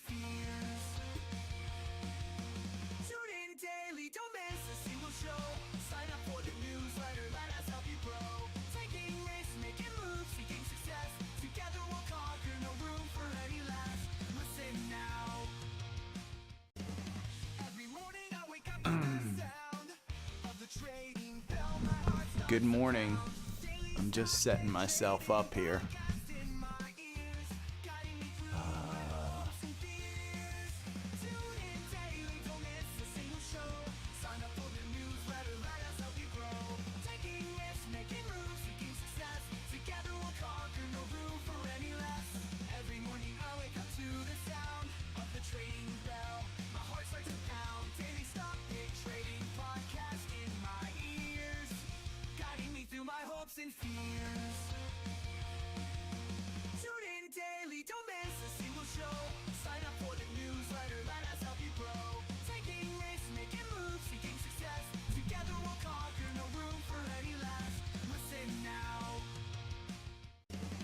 fears. Tune in daily, don't miss a single show. Sign up for the newsletter, let us help you grow. Taking risks, making moves, seeking success. Together we'll conquer, no room for any less. Listen now. Every morning I wake up to the sound of the trading bell. My heart starts. Good morning. I'm just setting myself up here. And fears. Tune in daily, don't miss a single show. Sign up for the newsletter, let us help you grow. Taking risks, making moves, seeking success. Together we'll conquer, no room for any less. Listen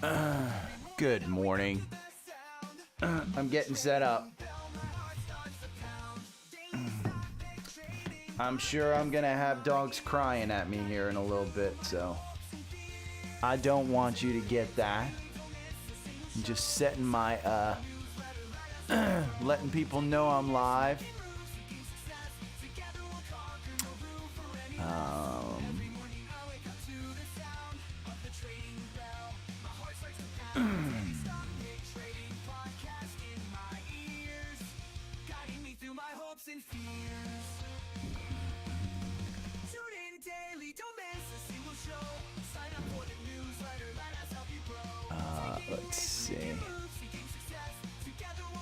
now. Good morning. I'm getting set up. I'm sure I'm gonna have dogs crying at me here in a little bit, so I don't want you to get that. I'm just setting my, letting people know I'm live. Let's see.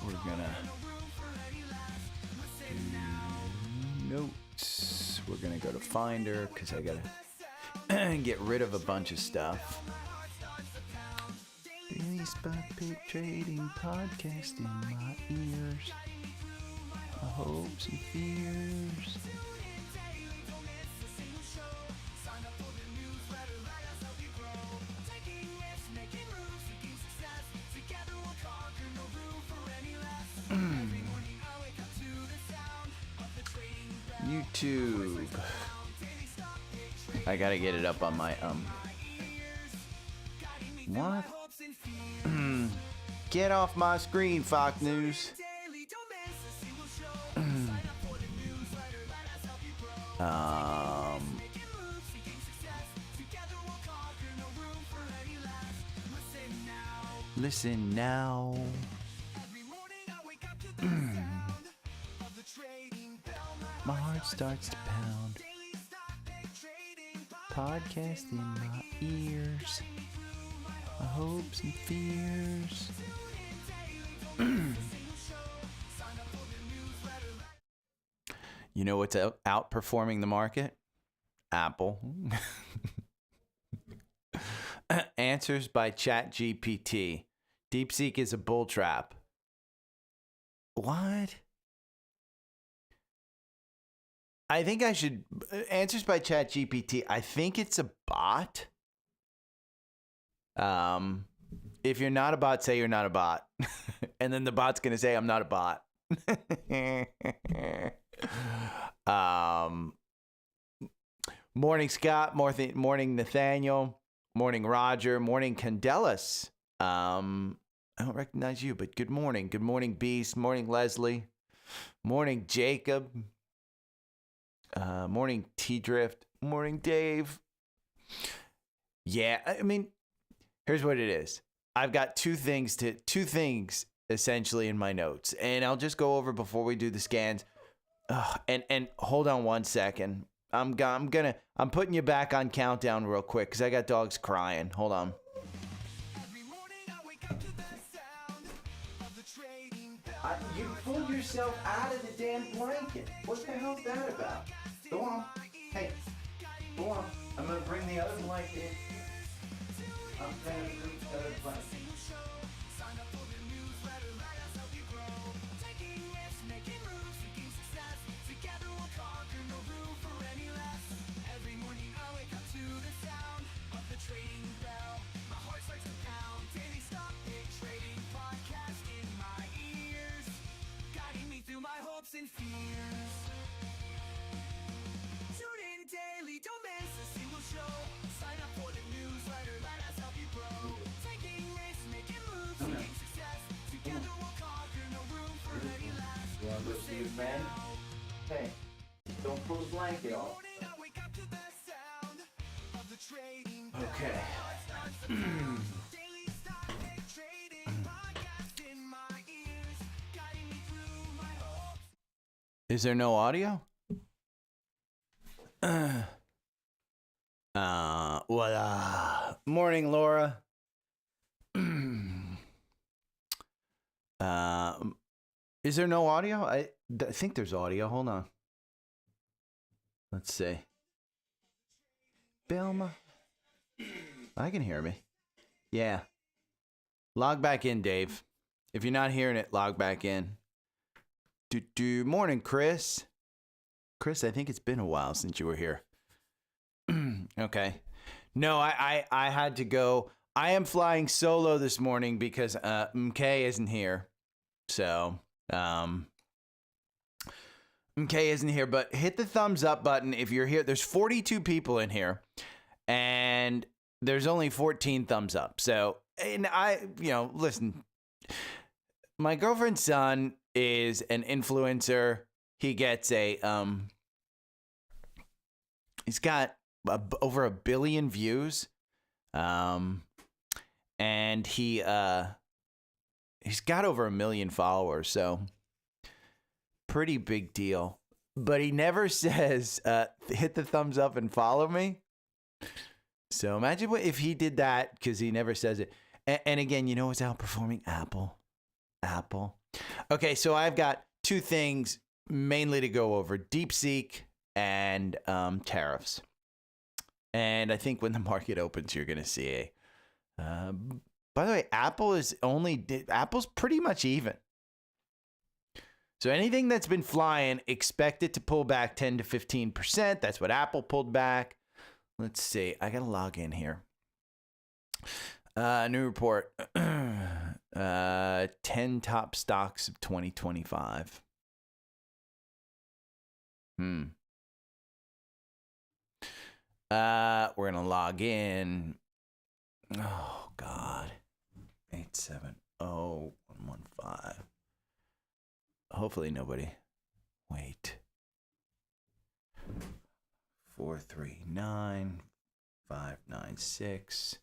We're gonna do notes. We're gonna go to Finder because I gotta get rid of a bunch of stuff. Daily spot pick trading podcast in my ears. My hopes and fears. YouTube. I gotta get it up on my What? Get off my screen, Fox News. Listen now. My heart starts to pound. Podcast in my ears. My hopes and fears. You know what's outperforming the market? Apple. Answers by ChatGPT. DeepSeek is a bull trap. What? I think I should answers by ChatGPT. I think it's a bot. If you're not a bot, say you're not a bot. And then the bot's going to say I'm not a bot. Morning Scott, morning Nathaniel, morning Roger, morning Candelas. I don't recognize you, but good morning. Good morning Beast, morning Leslie, morning Jacob. Morning T-Drift. Morning Dave. Yeah, I mean, here's what it is. I've got two things essentially in my notes, and I'll just go over before we do the scans. And hold on one second. I'm putting you back on countdown real quick because I got dogs crying. Hold on. You pulled yourself out of the damn blanket. What the hell's that about? Go on. Hey, go on. I'm going to bring the other blanket in. I'm going to bring the other blanket. man. Hey, don't pull the blanket off. Okay. Is there no audio? Morning, Laura. Is there no audio? I think there's audio. Hold on. Let's see. Belma. I can hear me. Yeah. Log back in, Dave. If you're not hearing it, log back in. Morning, Chris. Chris, I think it's been a while since you were here. Okay. No, I had to go. I am flying solo this morning because MK isn't here. So, MK isn't here, but hit the thumbs up button if you're here. There's 42 people in here, and there's only 14 thumbs up. So, and listen, my girlfriend's son is an influencer. He gets he's got over 1 billion views. And he's got over 1 million followers, so pretty big deal. But he never says, hit the thumbs up and follow me. So imagine if he did that, because he never says it. And again, you know what's outperforming? Apple. Okay, so I've got two things mainly to go over: DeepSeek and tariffs. And I think when the market opens, you're going to see by the way, Apple's pretty much even. So anything that's been flying, expect it to pull back 10 to 15%. That's what Apple pulled back. Let's see. I got to log in here. New report. 10 top stocks of 2025. We're going to log in. Oh, God. 870115. Hopefully nobody. Wait. 439596.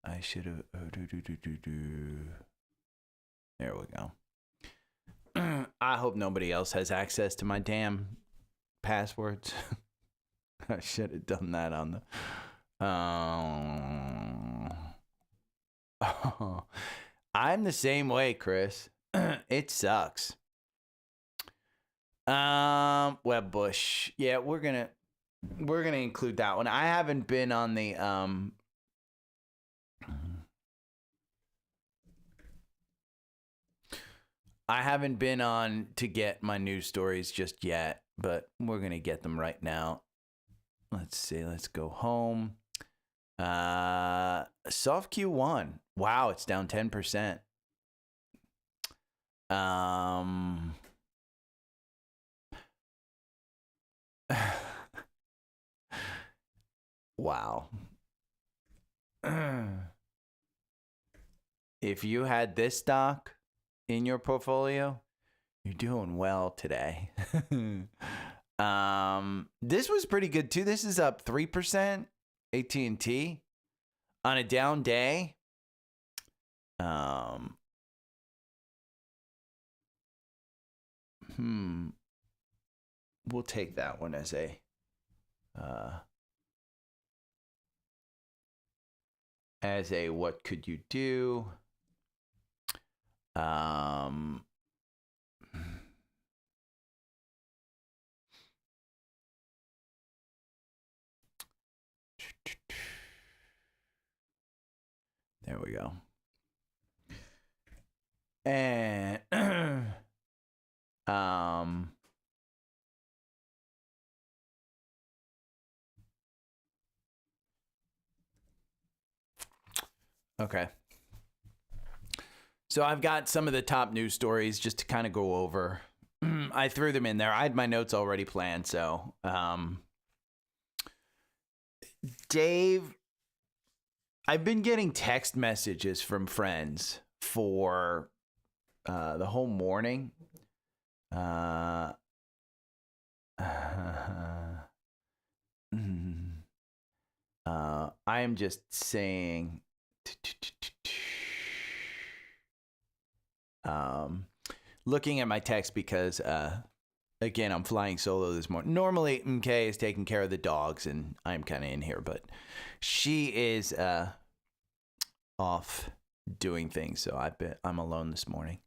I should have. There we go. I hope nobody else has access to my damn passwords. I should have done that on the. I'm the same way, Chris. It sucks. Webbush. Yeah, we're gonna include that one. I haven't been on the I haven't been on to get my news stories just yet, but we're gonna get them right now. Let's see. Let's go home. Soft Q1. Wow, it's down 10%. Wow. If you had this stock in your portfolio, you're doing well today. This was pretty good too. This is up 3%. AT&T on a down day. We'll take that one as a what could you do? There we go. And okay. So I've got some of the top news stories just to kind of go over. I threw them in there. I had my notes already planned. So, Dave, I've been getting text messages from friends for the whole morning. I am just saying, looking at my text because, again, I'm flying solo this morning. Normally, MK is taking care of the dogs, and I'm kind of in here, but she is off doing things, so I'm alone this morning.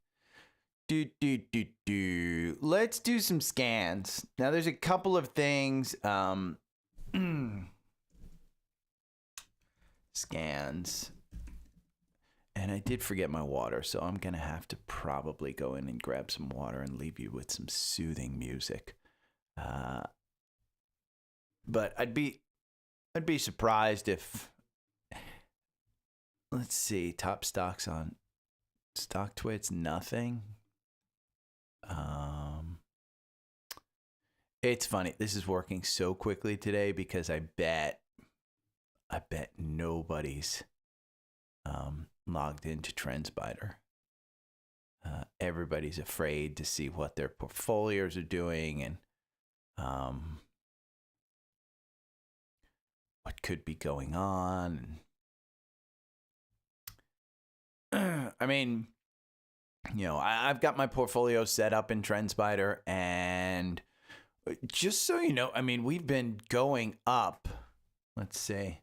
Let's do some scans. Now, there's a couple of things. Scans. And I did forget my water, so I'm going to have to probably go in and grab some water and leave you with some soothing music. But I'd be surprised if, let's see, top stocks on StockTwits, nothing. It's funny. This is working so quickly today because I bet nobody's logged into Trendspider. Everybody's afraid to see what their portfolios are doing and what could be going on. I mean, I've got my portfolio set up in Trendspider, and just so you know, I mean, we've been going up. Let's see.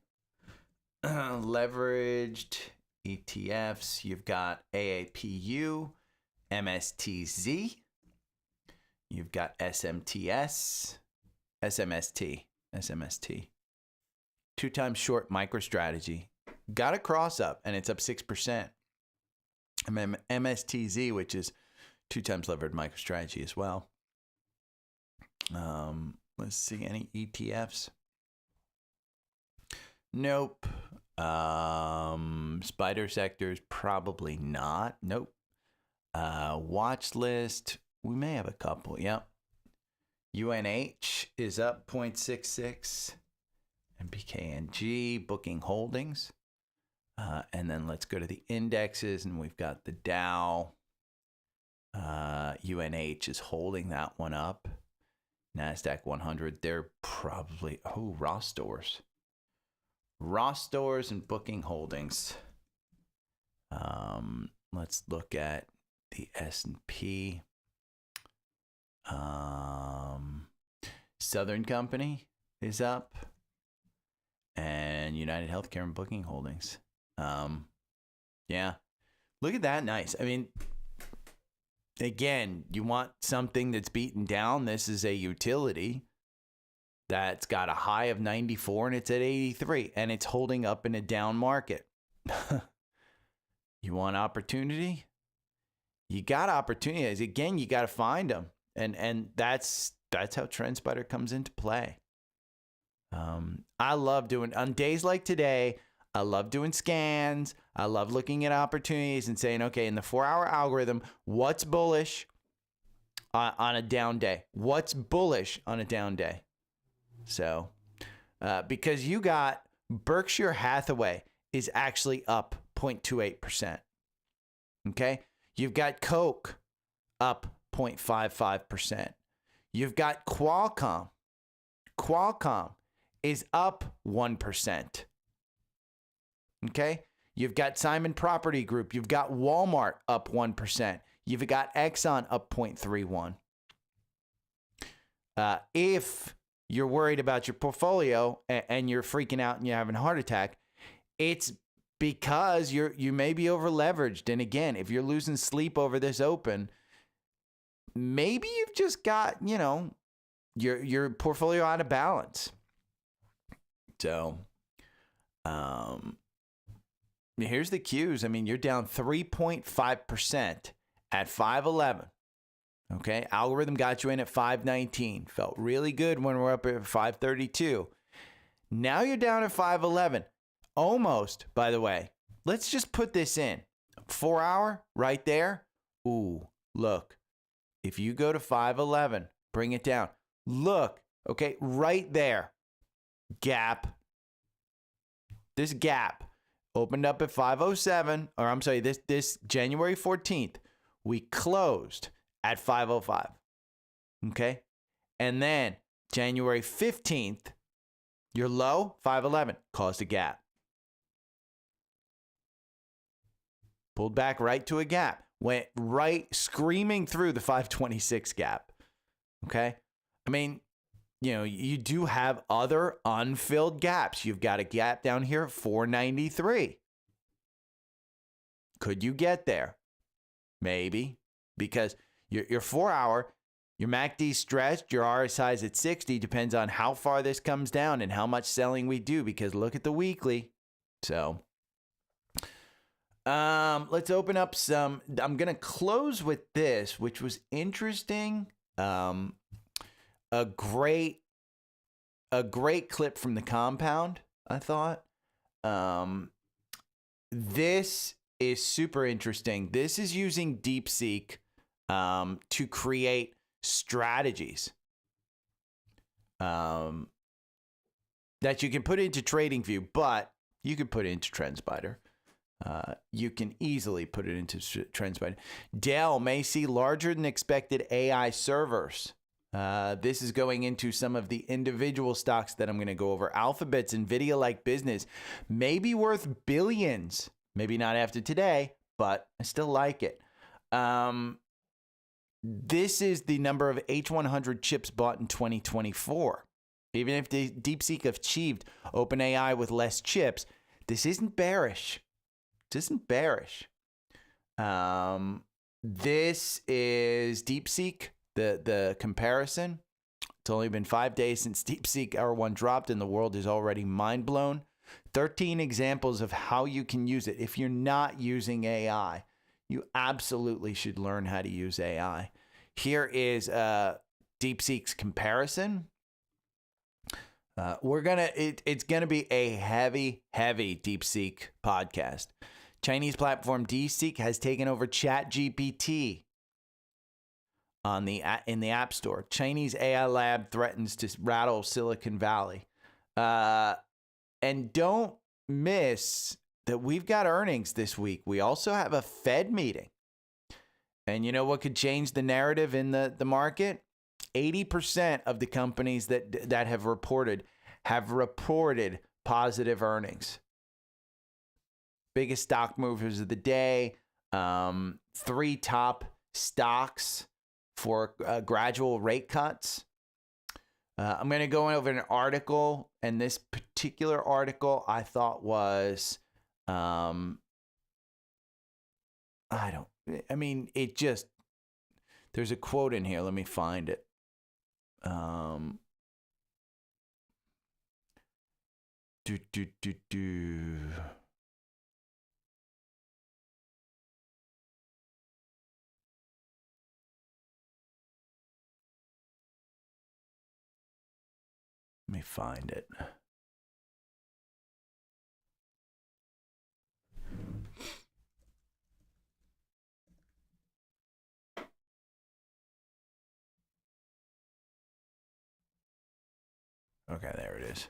Leveraged ETFs. You've got AAPU, MSTZ. You've got SMTS, SMST. 2 times short MicroStrategy. Got a cross up, and it's up 6%. MSTZ, which is 2 times levered MicroStrategy as well. Let's see, any ETFs? Nope. Spider sectors, probably not. Nope. Watch list, we may have a couple. Yep. UNH is up 0.66. MBKNG, Booking Holdings. And then let's go to the indexes, and we've got the Dow. UNH is holding that one up. NASDAQ 100, they're probably, Ross Stores and Booking Holdings. Let's look at the S&P. Southern Company is up, and United Healthcare and Booking Holdings. Yeah, look at that. Nice. I mean, again, you want something that's beaten down. This is a utility that's got a high of 94 and it's at 83, and it's holding up in a down market. You want opportunity? You got opportunities. Again, you got to find them. And that's how Trendspider comes into play. I love doing, on days like today, I love doing scans. I love looking at opportunities and saying, okay, in the 4-hour algorithm, what's bullish on a down day? What's bullish on a down day? So, because you got Berkshire Hathaway is actually up 0.28%. Okay. You've got Coke up 0.55%. You've got Qualcomm. Qualcomm is up 1%. Okay. You've got Simon Property Group. You've got Walmart up 1%. You've got Exxon up 0.31. If you're worried about your portfolio and you're freaking out and you're having a heart attack, it's because you may be over leveraged. And again, if you're losing sleep over this open, maybe you've just got, your portfolio out of balance. So, here's the Qs. I mean, you're down 3.5% at 511. Okay. Algorithm got you in at 519. Felt really good when we're up at 532. Now you're down at 511. Almost, by the way. Let's just put this in. 4-hour right there. Ooh, look. If you go to 511, bring it down. Look. Okay. Right there. Gap. This gap opened up at 507, or I'm sorry, this January 14th, we closed at 505. Okay. And then January 15th, your low, 511, caused a gap. Pulled back right to a gap. Went right screaming through the 526 gap. Okay. I mean, you know, you do have other unfilled gaps. You've got a gap down here at 493. Could you get there? Maybe. Because your 4 hour, your MACD stretched, your RSI is at 60. Depends on how far this comes down and how much selling we do. Because look at the weekly. So let's open up some. I'm going to close with this, which was interesting. A great clip from the compound, I thought. This is super interesting. This is using DeepSeek to create strategies that you can put into TradingView, but you can put it into Trendspider. You can easily put it into Trendspider. Dell may see larger than expected AI servers. This is going into some of the individual stocks that I'm going to go over. Alphabet's NVIDIA-like business may be worth billions. Maybe not after today, but I still like it. This is the number of H100 chips bought in 2024. Even if the DeepSeek achieved OpenAI with less chips, this isn't bearish. This isn't bearish. This is DeepSeek. The comparison, it's only been 5 days since DeepSeek R1 dropped and the world is already mind blown. 13 examples of how you can use it. If you're not using AI, you absolutely should learn how to use AI. Here is DeepSeek's comparison. It's gonna be a heavy DeepSeek podcast. Chinese platform DeepSeek has taken over ChatGPT in the App Store. Chinese AI lab threatens to rattle Silicon Valley. And don't miss that we've got earnings this week. We also have a Fed meeting. And you know what could change the narrative in the market? 80% of the companies that have reported positive earnings. Biggest stock movers of the day. 3 top stocks for gradual rate cuts. I'm going to go over an article, and this particular article I thought was, there's a quote in here. Let me find it. Let me find it. Okay, there it is.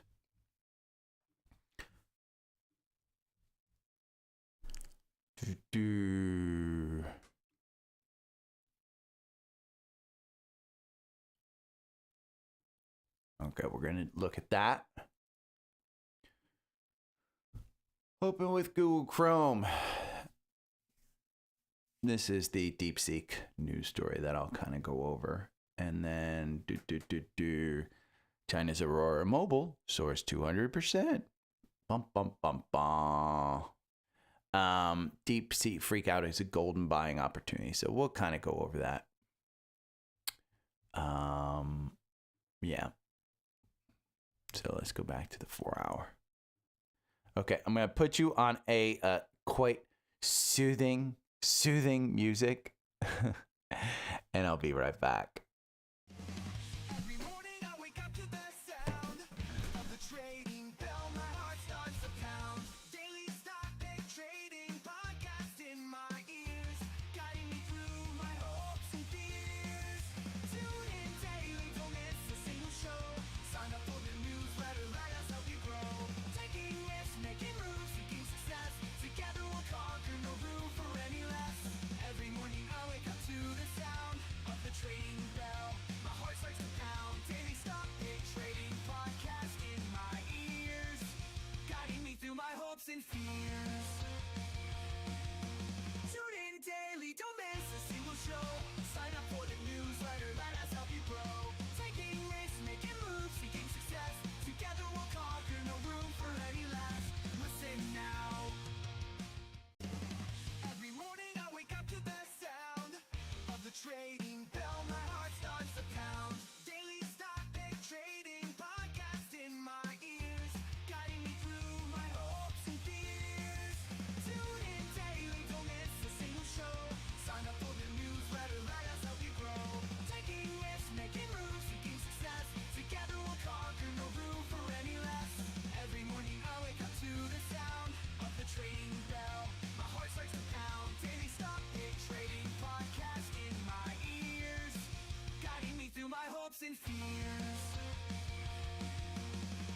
Okay, we're going to look at that. Open with Google Chrome. This is the DeepSeek news story that I'll kind of go over. And then China's Aurora Mobile soars 200%. Bum, bum, bum, bum. DeepSeek freak out is a golden buying opportunity. So we'll kind of go over that. Yeah. So let's go back to the 4 hour. Okay, I'm going to put you on a quite soothing music. And I'll be right back. Every morning I wake up to the sound of the trading bell. My heart starts to pound. Daily stock pick trading podcast in my ears, guiding me through my hopes and fears. Tune in daily, don't miss a single show. Sign up for the newsletter, let us help you grow. Taking risks, making moves, seeking success. Together we'll conquer, no room for any less. Every morning I wake up to the sound of the trading bell. fears. Tune in daily, don't miss a single show. Sign up for the newsletter, let us help you grow. Taking risks, making moves, seeking success. Together we'll conquer, no room for any less. Listen now. Every morning I wake up to the sound of the trading bell. My heart starts to pound. Daily stock pick trading podcast in my ears, guiding me through my hopes and fears. Tune in daily, don't miss a single show. Sign up for the newsletter, let us help you grow. Taking risks, making moves, seeking success. Together we'll conquer, no room for any less. Every morning I wake up to the sound of the trading bell. My heart starts to pound. Daily stock pick trading podcast in my ears, guiding me through my hopes and fears.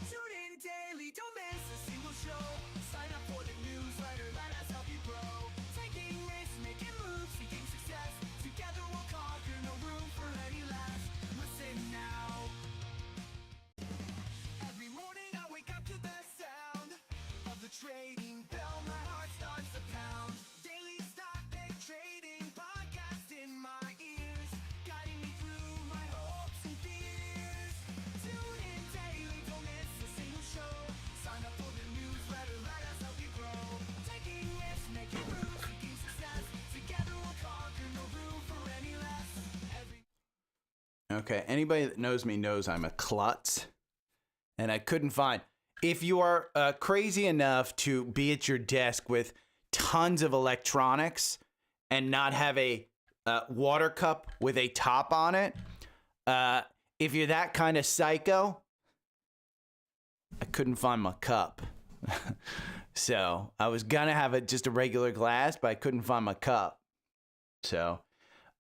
Tune in daily, don't miss a single show. Sign up for the newsletter, let us help you grow. Taking risks, making moves, seeking success. Together we'll conquer, no room for any less. Listen now. Every morning I wake up to the sound of the trading bell. My heart starts to pound. Daily stock pick trading podcast in my ears, guiding me through my hopes and fears. Tune in daily, don't miss a single show. Sign up for the newsletter, let us help you grow. Taking risks, making moves, seeking success. Together we'll conquer, no room for any less. Okay, anybody that knows me knows I'm a klutz, and I couldn't find. If you are crazy enough to be at your desk with tons of electronics and not have a water cup with a top on it, if you're that kind of psycho, I couldn't find my cup. So I was gonna have just a regular glass, but I couldn't find my cup. So,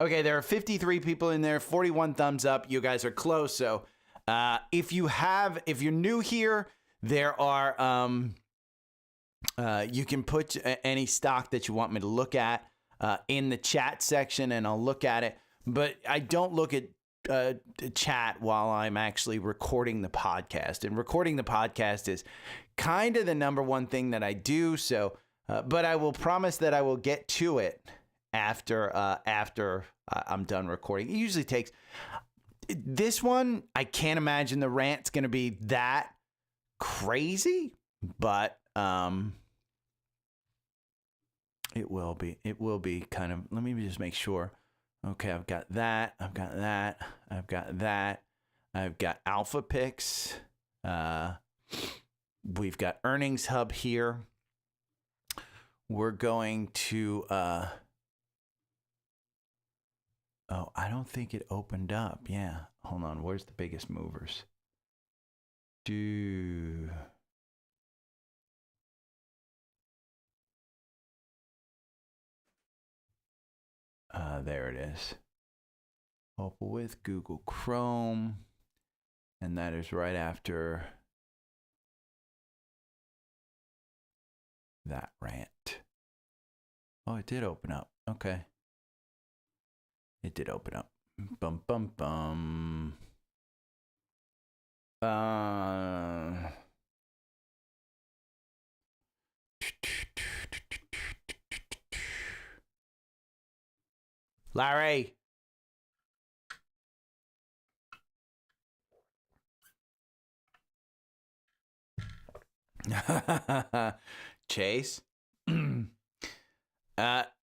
okay, there are 53 people in there, 41 thumbs up. You guys are close. So if you're new here, there are, you can put any stock that you want me to look at in the chat section, and I'll look at it. But I don't look at chat while I'm actually recording the podcast. And recording the podcast is kind of the number one thing that I do. So, but I will promise that I will get to it after I'm done recording. It usually takes. This one, I can't imagine the rant's going to be that crazy, but it will be kind of. Let me just make sure. Okay, I've got that. I've got Alpha Picks. We've got Earnings Hub here. We're going to oh, I don't think it opened up. Yeah. Hold on. Where's the biggest movers? There it is. Open with Google Chrome. And that is right after that rant. Oh, it did open up. Okay. It did open up. Bum, bum, bum. Larry. Chase.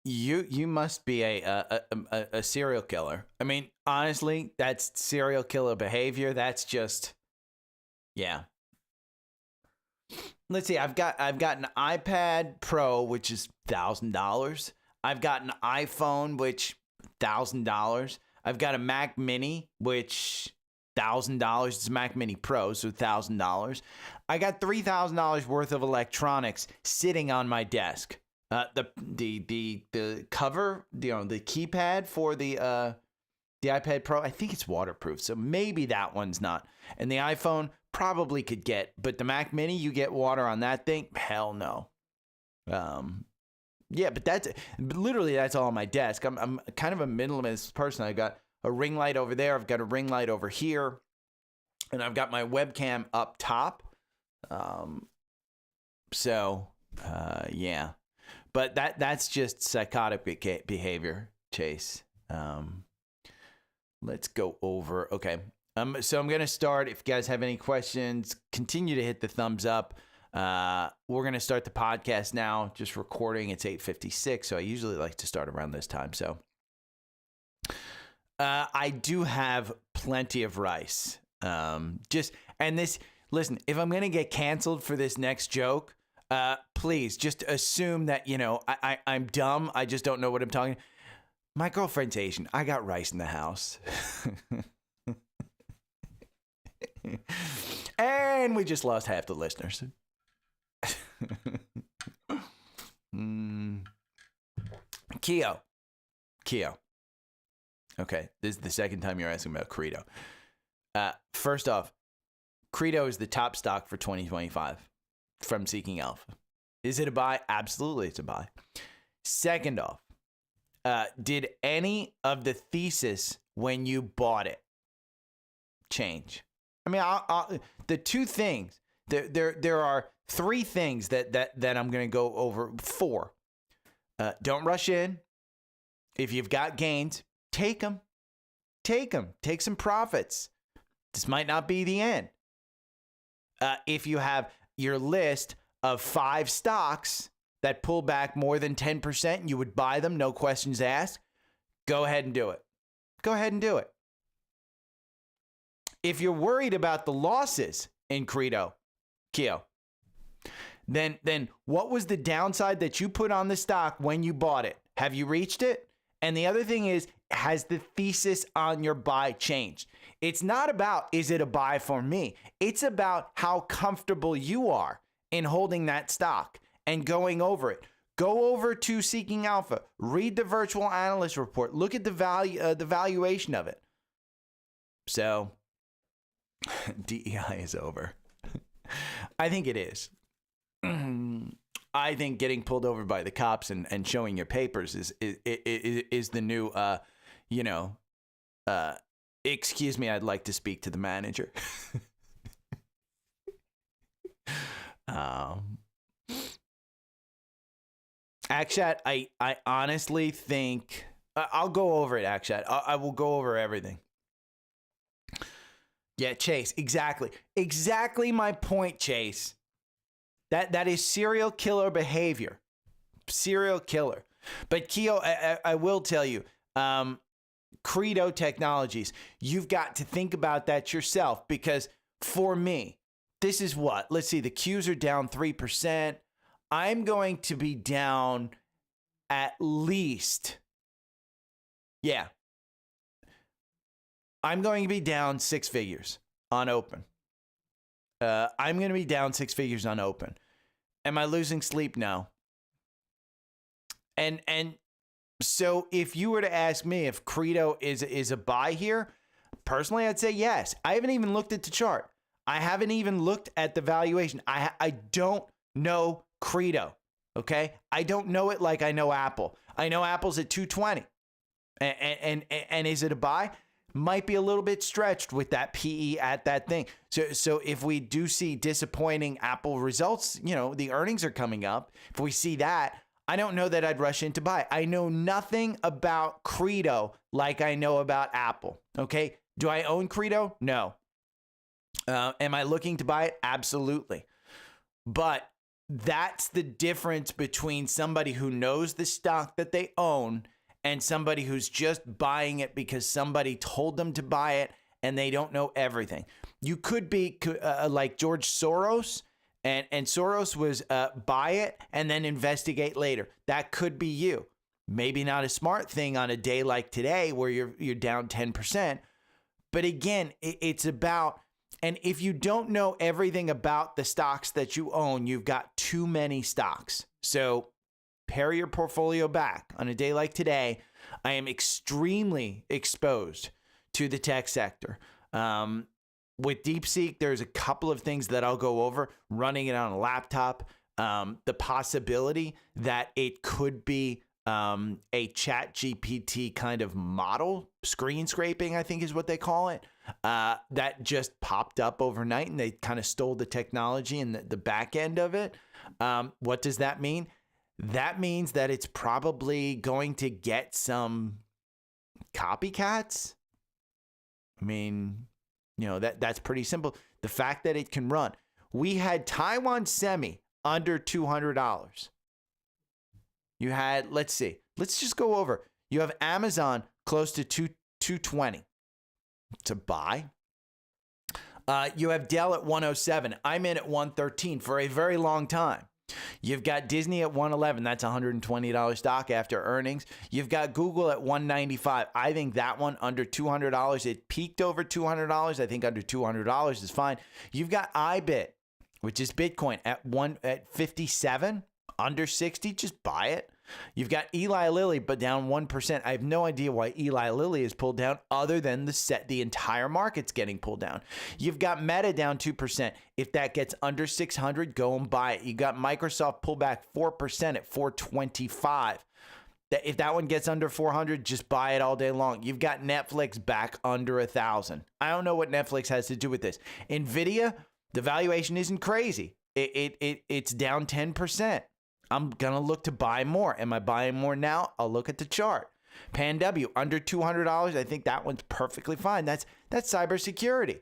You must be a serial killer. I mean, honestly, that's serial killer behavior. That's just, yeah. Let's see. I've got an iPad Pro, which is $1,000. I've got an iPhone, which $1,000. I've got a Mac Mini, which $1,000. It's a Mac Mini Pro, so $1,000. I got $3,000 worth of electronics sitting on my desk. The cover, the keypad for the iPad Pro, I think it's waterproof, so maybe that one's not. And the iPhone probably could get, but the Mac Mini, you get water on that thing? Hell no. Yeah, but that's all on my desk. I'm kind of a minimalist person. I got a ring light over there. I've got a ring light over here, and I've got my webcam up top. So Yeah. But that's just psychotic behavior, Chase. Let's go over. Okay. So I'm going to start. If you guys have any questions, continue to hit the thumbs up. We're going to start the podcast now. Just recording. It's 8:56. So I usually like to start around this time. So I do have plenty of rice. Listen, if I'm going to get canceled for this next joke, please just assume that, I'm dumb. I just don't know what I'm talking. My girlfriend's Asian. I got rice in the house. And we just lost half the listeners. Keo. Okay, this is the second time you're asking about Credo. First off, Credo is the top stock for 2025 from Seeking Alpha. Is it a buy? Absolutely, it's a buy. Second off, did any of the thesis when you bought it change? I mean, the two things, there are three things that I'm going to go over. Four. Don't rush in. If you've got gains, take them. Take some profits. This might not be the end. If you have your list of 5 stocks that pull back more than 10%, you would buy them, no questions asked. Go ahead and do it. If you're worried about the losses in Keo, then what was the downside that you put on the stock when you bought it? Have you reached it? And the other thing is, has the thesis on your buy changed? It's not about, is it a buy for me? It's about how comfortable you are in holding that stock and going over it. Go over to Seeking Alpha, read the virtual analyst report, look at the valuation of it. So DEI is over. I think it is. I think getting pulled over by the cops and showing your papers is the new, excuse me, I'd like to speak to the manager. Akshat, I honestly think I'll go over it, Akshat. I will go over everything. Yeah, Chase, exactly my point, Chase. That is serial killer behavior. Serial killer. But Keo, I will tell you, Credo Technologies, you've got to think about that yourself, because for me, this is what? Let's see, the Qs are down 3%. I'm going to be down at least, I'm going to be down 6 figures on open. I'm going to be down 6 figures on open. Am I losing sleep? No. And so if you were to ask me if Credo is a buy here, personally, I'd say yes. I haven't even looked at the chart. I haven't even looked at the valuation. I don't know Credo, okay? I don't know it like I know Apple. I know Apple's at 220. And is it a buy? Might be a little bit stretched with that PE at that thing. So if we do see disappointing Apple results, the earnings are coming up. If we see that, I don't know that I'd rush in to buy. I know nothing about Credo like I know about Apple. Okay. Do I own Credo? No. Am I looking to buy it? Absolutely. But that's the difference between somebody who knows the stock that they own and somebody who's just buying it because somebody told them to buy it and they don't know everything. You could be like George Soros, and Soros was buy it and then investigate later. That could be you. Maybe not a smart thing on a day like today where you're down 10%. But again, it's about, and if you don't know everything about the stocks that you own, you've got too many stocks. So pare your portfolio back. On a day like today, I am extremely exposed to the tech sector. With DeepSeek, there's a couple of things that I'll go over. Running it on a laptop, the possibility that it could be a chat GPT kind of model, screen scraping, I think is what they call it, that just popped up overnight and they kind of stole the technology and the back end of it. What does that mean? That means that it's probably going to get some copycats. I mean, that's pretty simple. The fact that it can run. We had Taiwan Semi under $200. You had, let's see. Let's just go over. You have Amazon close to 220 to buy. You have Dell at 107. I'm in at 113 for a very long time. You've got Disney at 111. That's $120 stock after earnings. You've got Google at 195. I think that one under $200. It peaked over $200. I think under $200 is fine. You've got iBit, which is Bitcoin, at 57, under 60. Just buy it. You've got Eli Lilly, but down 1%. I have no idea why Eli Lilly is pulled down other than the entire market's getting pulled down. You've got Meta down 2%. If that gets under 600, go and buy it. You got Microsoft pull back 4% at 425. If that one gets under 400, just buy it all day long. You've got Netflix back under 1,000. I don't know what Netflix has to do with this. NVIDIA, the valuation isn't crazy. It's down 10%. I'm going to look to buy more. Am I buying more now? I'll look at the chart. PanW, under $200. I think that one's perfectly fine. That's cybersecurity.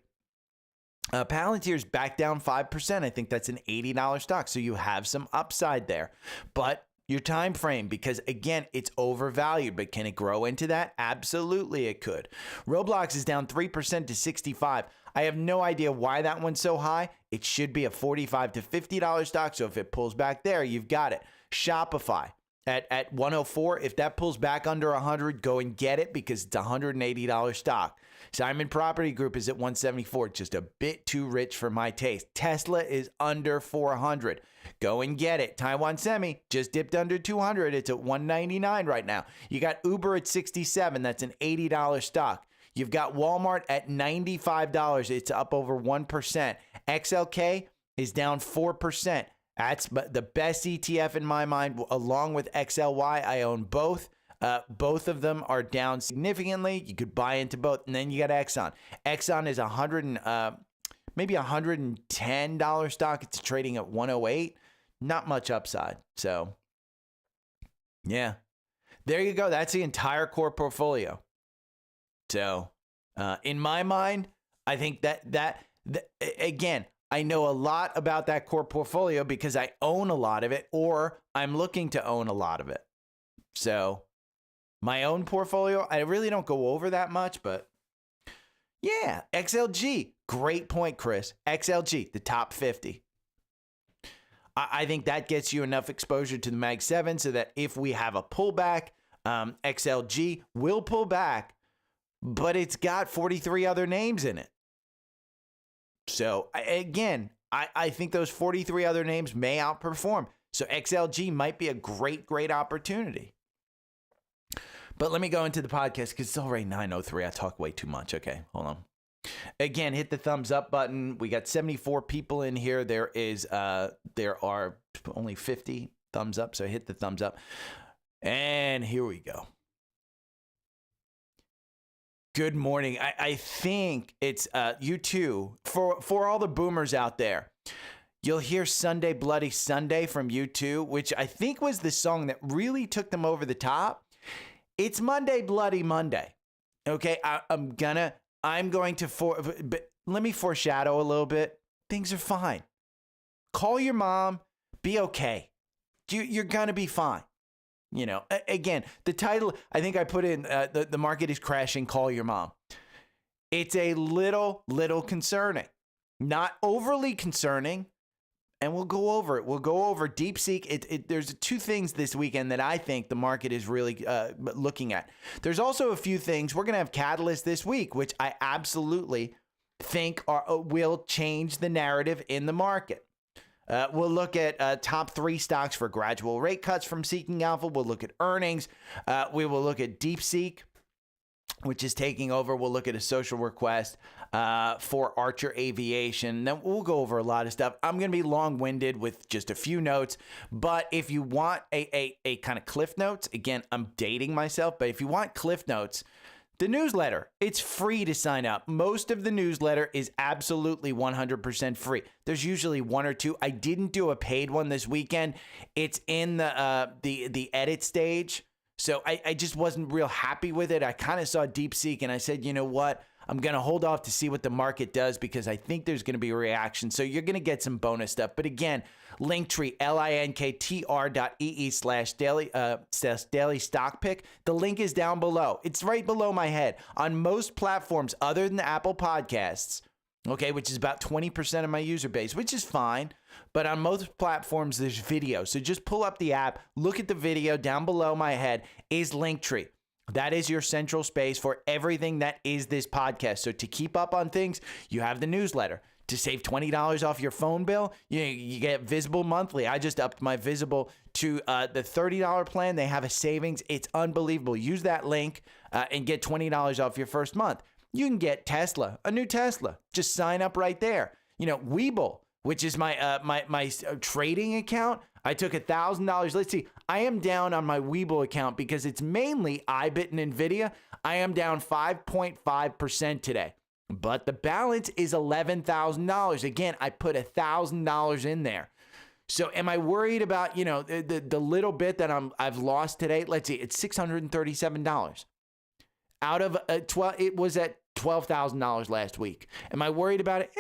Palantir's back down 5%. I think that's an $80 stock. So you have some upside there. But your time frame, because again, it's overvalued. But can it grow into that? Absolutely it could. Roblox is down 3% to 65. I have no idea why that one's so high. It should be a $45 to $50 stock. So if it pulls back there, you've got it. Shopify at 104. If that pulls back under 100, go and get it because it's a $180 stock. Simon Property Group is at 174. Just a bit too rich for my taste. Tesla is under 400. Go and get it. Taiwan Semi just dipped under 200. It's at 199 right now. You got Uber at 67. That's an $80 stock. You've got Walmart at $95. It's up over 1%. XLK is down 4%. That's the best ETF in my mind, along with XLY. I own both. Both of them are down significantly. You could buy into both. And then you got Exxon. Exxon is maybe $110 stock. It's trading at 108. Not much upside. So, yeah. There you go. That's the entire core portfolio. So, in my mind, I think that again, I know a lot about that core portfolio because I own a lot of it or I'm looking to own a lot of it. So, my own portfolio, I really don't go over that much, but yeah, XLG, great point, Chris. XLG, the top 50. I think that gets you enough exposure to the Mag 7 so that if we have a pullback, XLG will pull back. But it's got 43 other names in it. So, again, I think those 43 other names may outperform. So, XLG might be a great, great opportunity. But let me go into the podcast because it's already 9:03. I talk way too much. Okay, hold on. Again, hit the thumbs up button. We got 74 people in here. There are only 50 thumbs up. So, hit the thumbs up. And here we go. Good morning. I think it's you too. For all the boomers out there, you'll hear Sunday Bloody Sunday from U2, which I think was the song that really took them over the top. It's Monday Bloody Monday. Okay, I'm going to but let me foreshadow a little bit. Things are fine. Call your mom. Be okay. You're going to be fine. Again, the title, I think I put in, the market is crashing, call your mom. It's a little concerning. Not overly concerning, and we'll go over it. We'll go over DeepSeek. There's two things this weekend that I think the market is really looking at. There's also a few things. We're going to have catalysts this week, which I absolutely think will change the narrative in the market. We'll look at top 3 stocks for gradual rate cuts from Seeking Alpha. We'll look at earnings. We will look at DeepSeek, which is taking over. We'll look at a social request for Archer Aviation. Then we'll go over a lot of stuff. I'm going to be long-winded with just a few notes. But if you want a kind of cliff notes, again, I'm dating myself. But if you want cliff notes, The newsletter, it's free to sign up. Most of the newsletter is absolutely 100% free. There's usually one or two. I didn't do a paid one this weekend. It's in the edit stage. So I just wasn't real happy with it. I kind of saw DeepSeek and I said, you know what? I'm going to hold off to see what the market does because I think there's going to be a reaction. So you're going to get some bonus stuff. But again, Linktree, linktr.ee/daily stock pick. The link is down below. It's right below my head. On most platforms other than Apple Podcasts, okay, which is about 20% of my user base, which is fine. But on most platforms, there's video. So just pull up the app, look at the video. Down below my head is Linktree. That is your central space for everything that is this podcast. So to keep up on things, you have the newsletter. To save $20 off your phone bill, you get Visible monthly. I just upped my Visible to the $30 plan. They have a savings. It's unbelievable. Use that link and get $20 off your first month. You can get Tesla, a new Tesla. Just sign up right there. Webull, which is my trading account. I took $1,000. Let's see. I am down on my Webull account because it's mainly IBIT and NVIDIA. I am down 5.5% today. But the balance is $11,000. Again, I put $1,000 in there. So am I worried about, the little bit that I've lost today? Let's see. It's $637. Out of it was at $12,000 last week. Am I worried about it?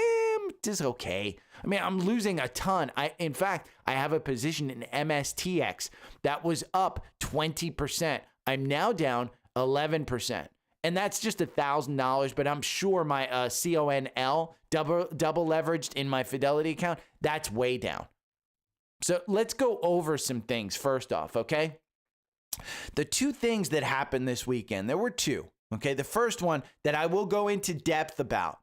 It's okay. I mean, I'm losing a ton. In fact, I have a position in MSTX that was up 20%. I'm now down 11%. And that's just $1,000, but I'm sure my CONL, double leveraged in my Fidelity account, that's way down. So let's go over some things first off, okay? The two things that happened this weekend, there were two, okay? The first one that I will go into depth about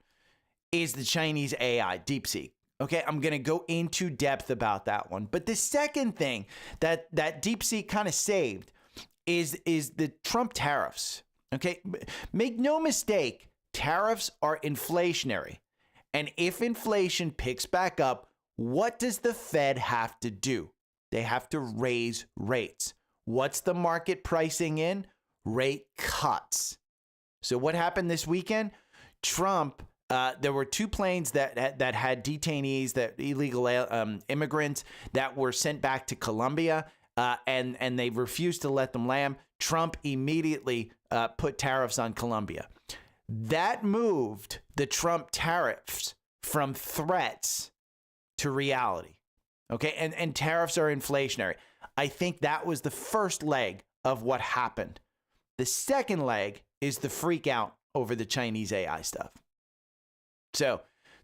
is the Chinese AI, DeepSeek. Okay, I'm going to go into depth about that one. But the second thing that DeepSeek kind of saved is the Trump tariffs. Okay, make no mistake, tariffs are inflationary. And if inflation picks back up, what does the Fed have to do? They have to raise rates. What's the market pricing in? Rate cuts. So what happened this weekend? Trump, there were two planes that had detainees, that illegal immigrants that were sent back to Colombia, and they refused to let them land. Trump immediately put tariffs on Colombia. That moved the Trump tariffs from threats to reality. Okay, and tariffs are inflationary. I think that was the first leg of what happened. The second leg is the freak out over the Chinese AI stuff. So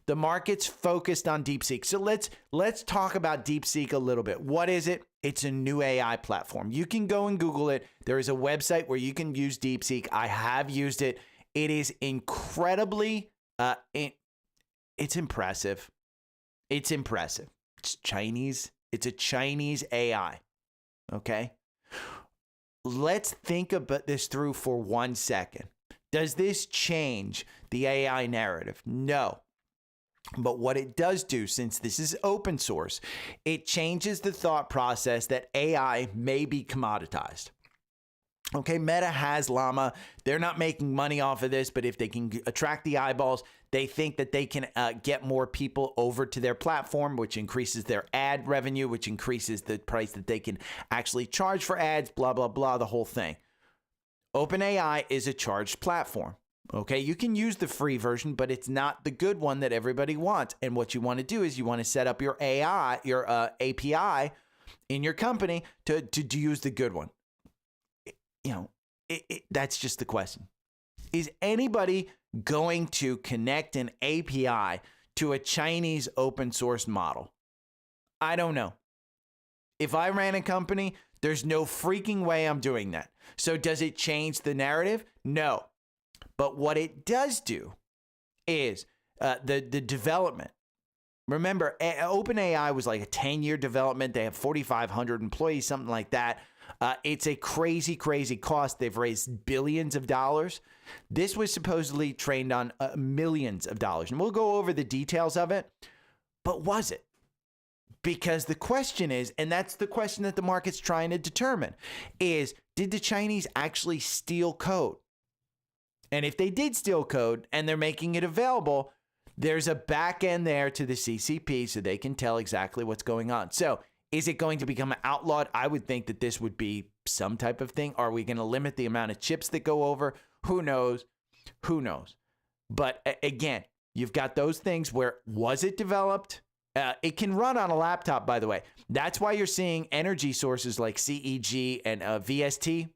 the market's focused on DeepSeek. So let's talk about DeepSeek a little bit. What is it? It's a new AI platform. You can go and Google it. There is a website where you can use DeepSeek. I have used it. It is incredibly, it's impressive. It's impressive. It's Chinese. It's a Chinese AI. Okay. Let's think about this through for 1 second. Does this change the AI narrative? No. But what it does do, since this is open source, it changes the thought process that AI may be commoditized. Okay, Meta has Llama. They're not making money off of this, but if they can attract the eyeballs, they think that they can get more people over to their platform, which increases their ad revenue, which increases the price that they can actually charge for ads, blah, blah, blah, the whole thing. OpenAI is a charged platform. Okay, you can use the free version, but it's not the good one that everybody wants. And what you want to do is you want to set up your AI, your API in your company to use the good one. That's just the question. Is anybody going to connect an API to a Chinese open source model? I don't know. If I ran a company, there's no freaking way I'm doing that. So does it change the narrative? No. But what it does do is the development. Remember, OpenAI was like a 10-year development. They have 4,500 employees, something like that. It's a crazy, crazy cost. They've raised billions of dollars. This was supposedly trained on millions of dollars. And we'll go over the details of it. But was it? Because the question is, and that's the question that the market's trying to determine, is did the Chinese actually steal code? And if they did steal code and they're making it available, there's a back end there to the CCP so they can tell exactly what's going on. So is it going to become outlawed? I would think that this would be some type of thing. Are we going to limit the amount of chips that go over? Who knows? Who knows? But again, you've got those things where was it developed? It can run on a laptop, by the way. That's why you're seeing energy sources like CEG and VST.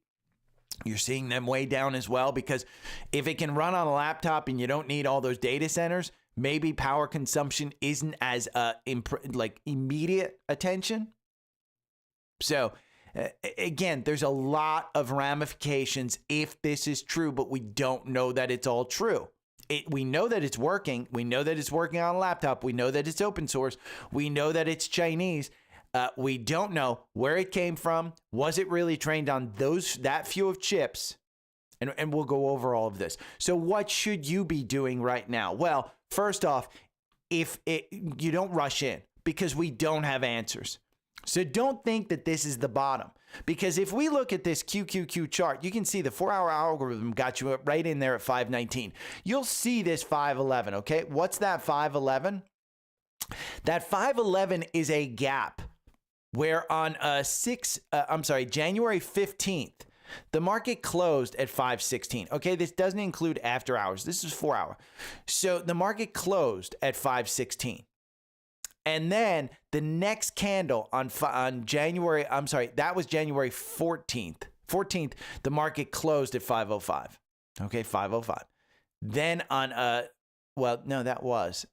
You're seeing them way down as well, because if it can run on a laptop and you don't need all those data centers, maybe power consumption isn't as like immediate attention. So again, there's a lot of ramifications if this is true, but we don't know that it's all true. We know that it's working. We know that it's working on a laptop. We know that it's open source. We know that it's Chinese. We don't know where it came from. Was it really trained on that few of chips? And we'll go over all of this. So what should you be doing right now? Well, first off, you don't rush in, because we don't have answers. So don't think that this is the bottom, because if we look at this QQQ chart, you can see the 4-hour algorithm got you right in there at 519. You'll see this 511, okay? What's that 511? That 511 is a gap where on January 15th, the market closed at 516. Okay, this doesn't include after hours. This is 4 hour. So the market closed at 516. And then the next candle on January, that was January 14th. 14th, the market closed at 505. Okay, 505. Then on that was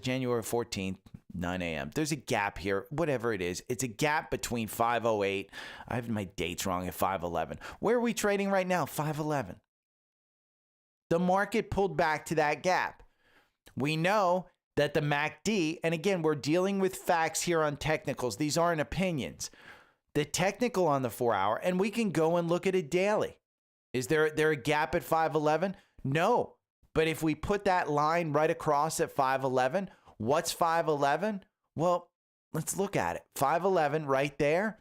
January 14th, 9 a.m. There's a gap here, whatever it is. It's a gap between 508. I have my dates wrong at 511. Where are we trading right now? 511. The market pulled back to that gap. We know that the MACD, and again, we're dealing with facts here on technicals. These aren't opinions. The technical on the 4 hour, and we can go and look at it daily. Is there a gap at 511? No. But if we put that line right across at 511, what's 511? Well, let's look at it. 511 right there.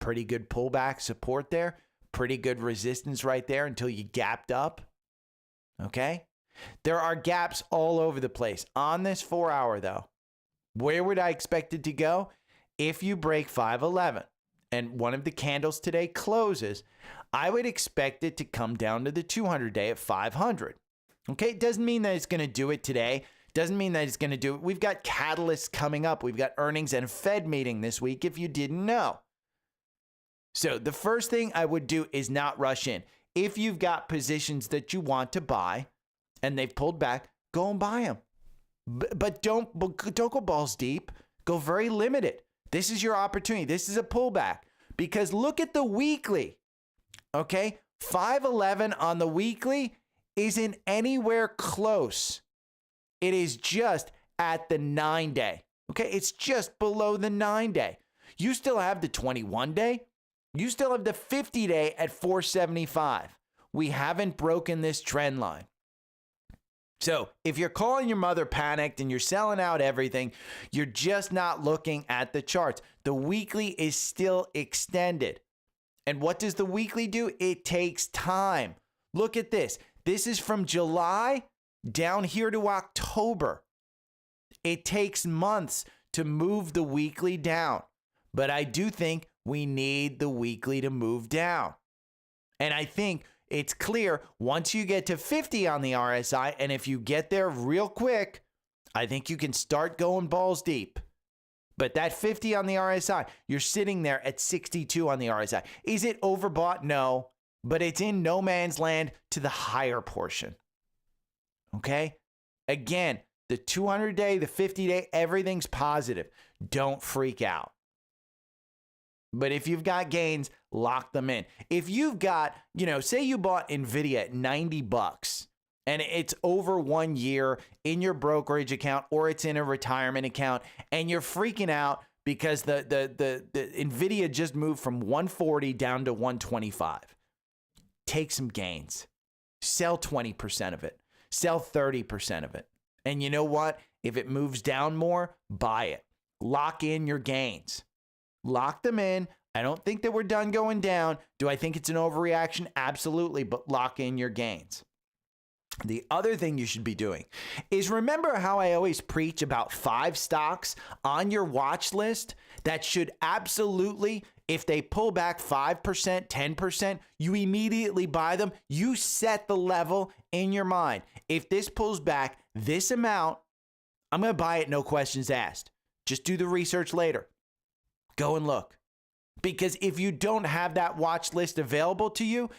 Pretty good pullback support there. Pretty good resistance right there until you gapped up. Okay? There are gaps all over the place. On this 4 hour, though, where would I expect it to go? If you break 511 and one of the candles today closes, I would expect it to come down to the 200-day at 500. Okay? It doesn't mean that it's going to do it today. Doesn't mean that it's going to do it. We've got catalysts coming up. We've got earnings and a Fed meeting this week, if you didn't know. So the first thing I would do is not rush in. If you've got positions that you want to buy and they've pulled back, go and buy them. But don't go balls deep. Go very limited. This is your opportunity. This is a pullback. Because look at the weekly. Okay? 511 on the weekly isn't anywhere close. It is just at the 9-day. Okay? It's just below the 9-day. You still have the 21-day. You still have the 50-day at 475. We haven't broken this trend line. So if you're calling your mother panicked and you're selling out everything, you're just not looking at the charts. The weekly is still extended. And what does the weekly do? It takes time. Look at this. This is from July down here to October. It takes months to move the weekly down. But I do think we need the weekly to move down. And I think it's clear once you get to 50 on the RSI, and if you get there real quick, I think you can start going balls deep. But that 50 on the RSI, you're sitting there at 62 on the RSI. Is it overbought? No, but it's in no man's land to the higher portion. Okay? Again, the 200-day, the 50-day, everything's positive. Don't freak out. But if you've got gains, lock them in. If you've got, say you bought NVIDIA at $90 and it's over 1 year in your brokerage account or it's in a retirement account and you're freaking out because the NVIDIA just moved from 140 down to 125. Take some gains. Sell 20% of it. Sell 30% of it. And you know what? If it moves down more, buy it. Lock in your gains. Lock them in. I don't think that we're done going down. Do I think it's an overreaction? Absolutely, but lock in your gains. The other thing you should be doing is remember how I always preach about 5 stocks on your watch list that should absolutely, if they pull back 5%, 10%, you immediately buy them. You set the level in your mind. If this pulls back this amount, I'm going to buy it, no questions asked. Just do the research later. Go and look. Because if you don't have that watch list available to you,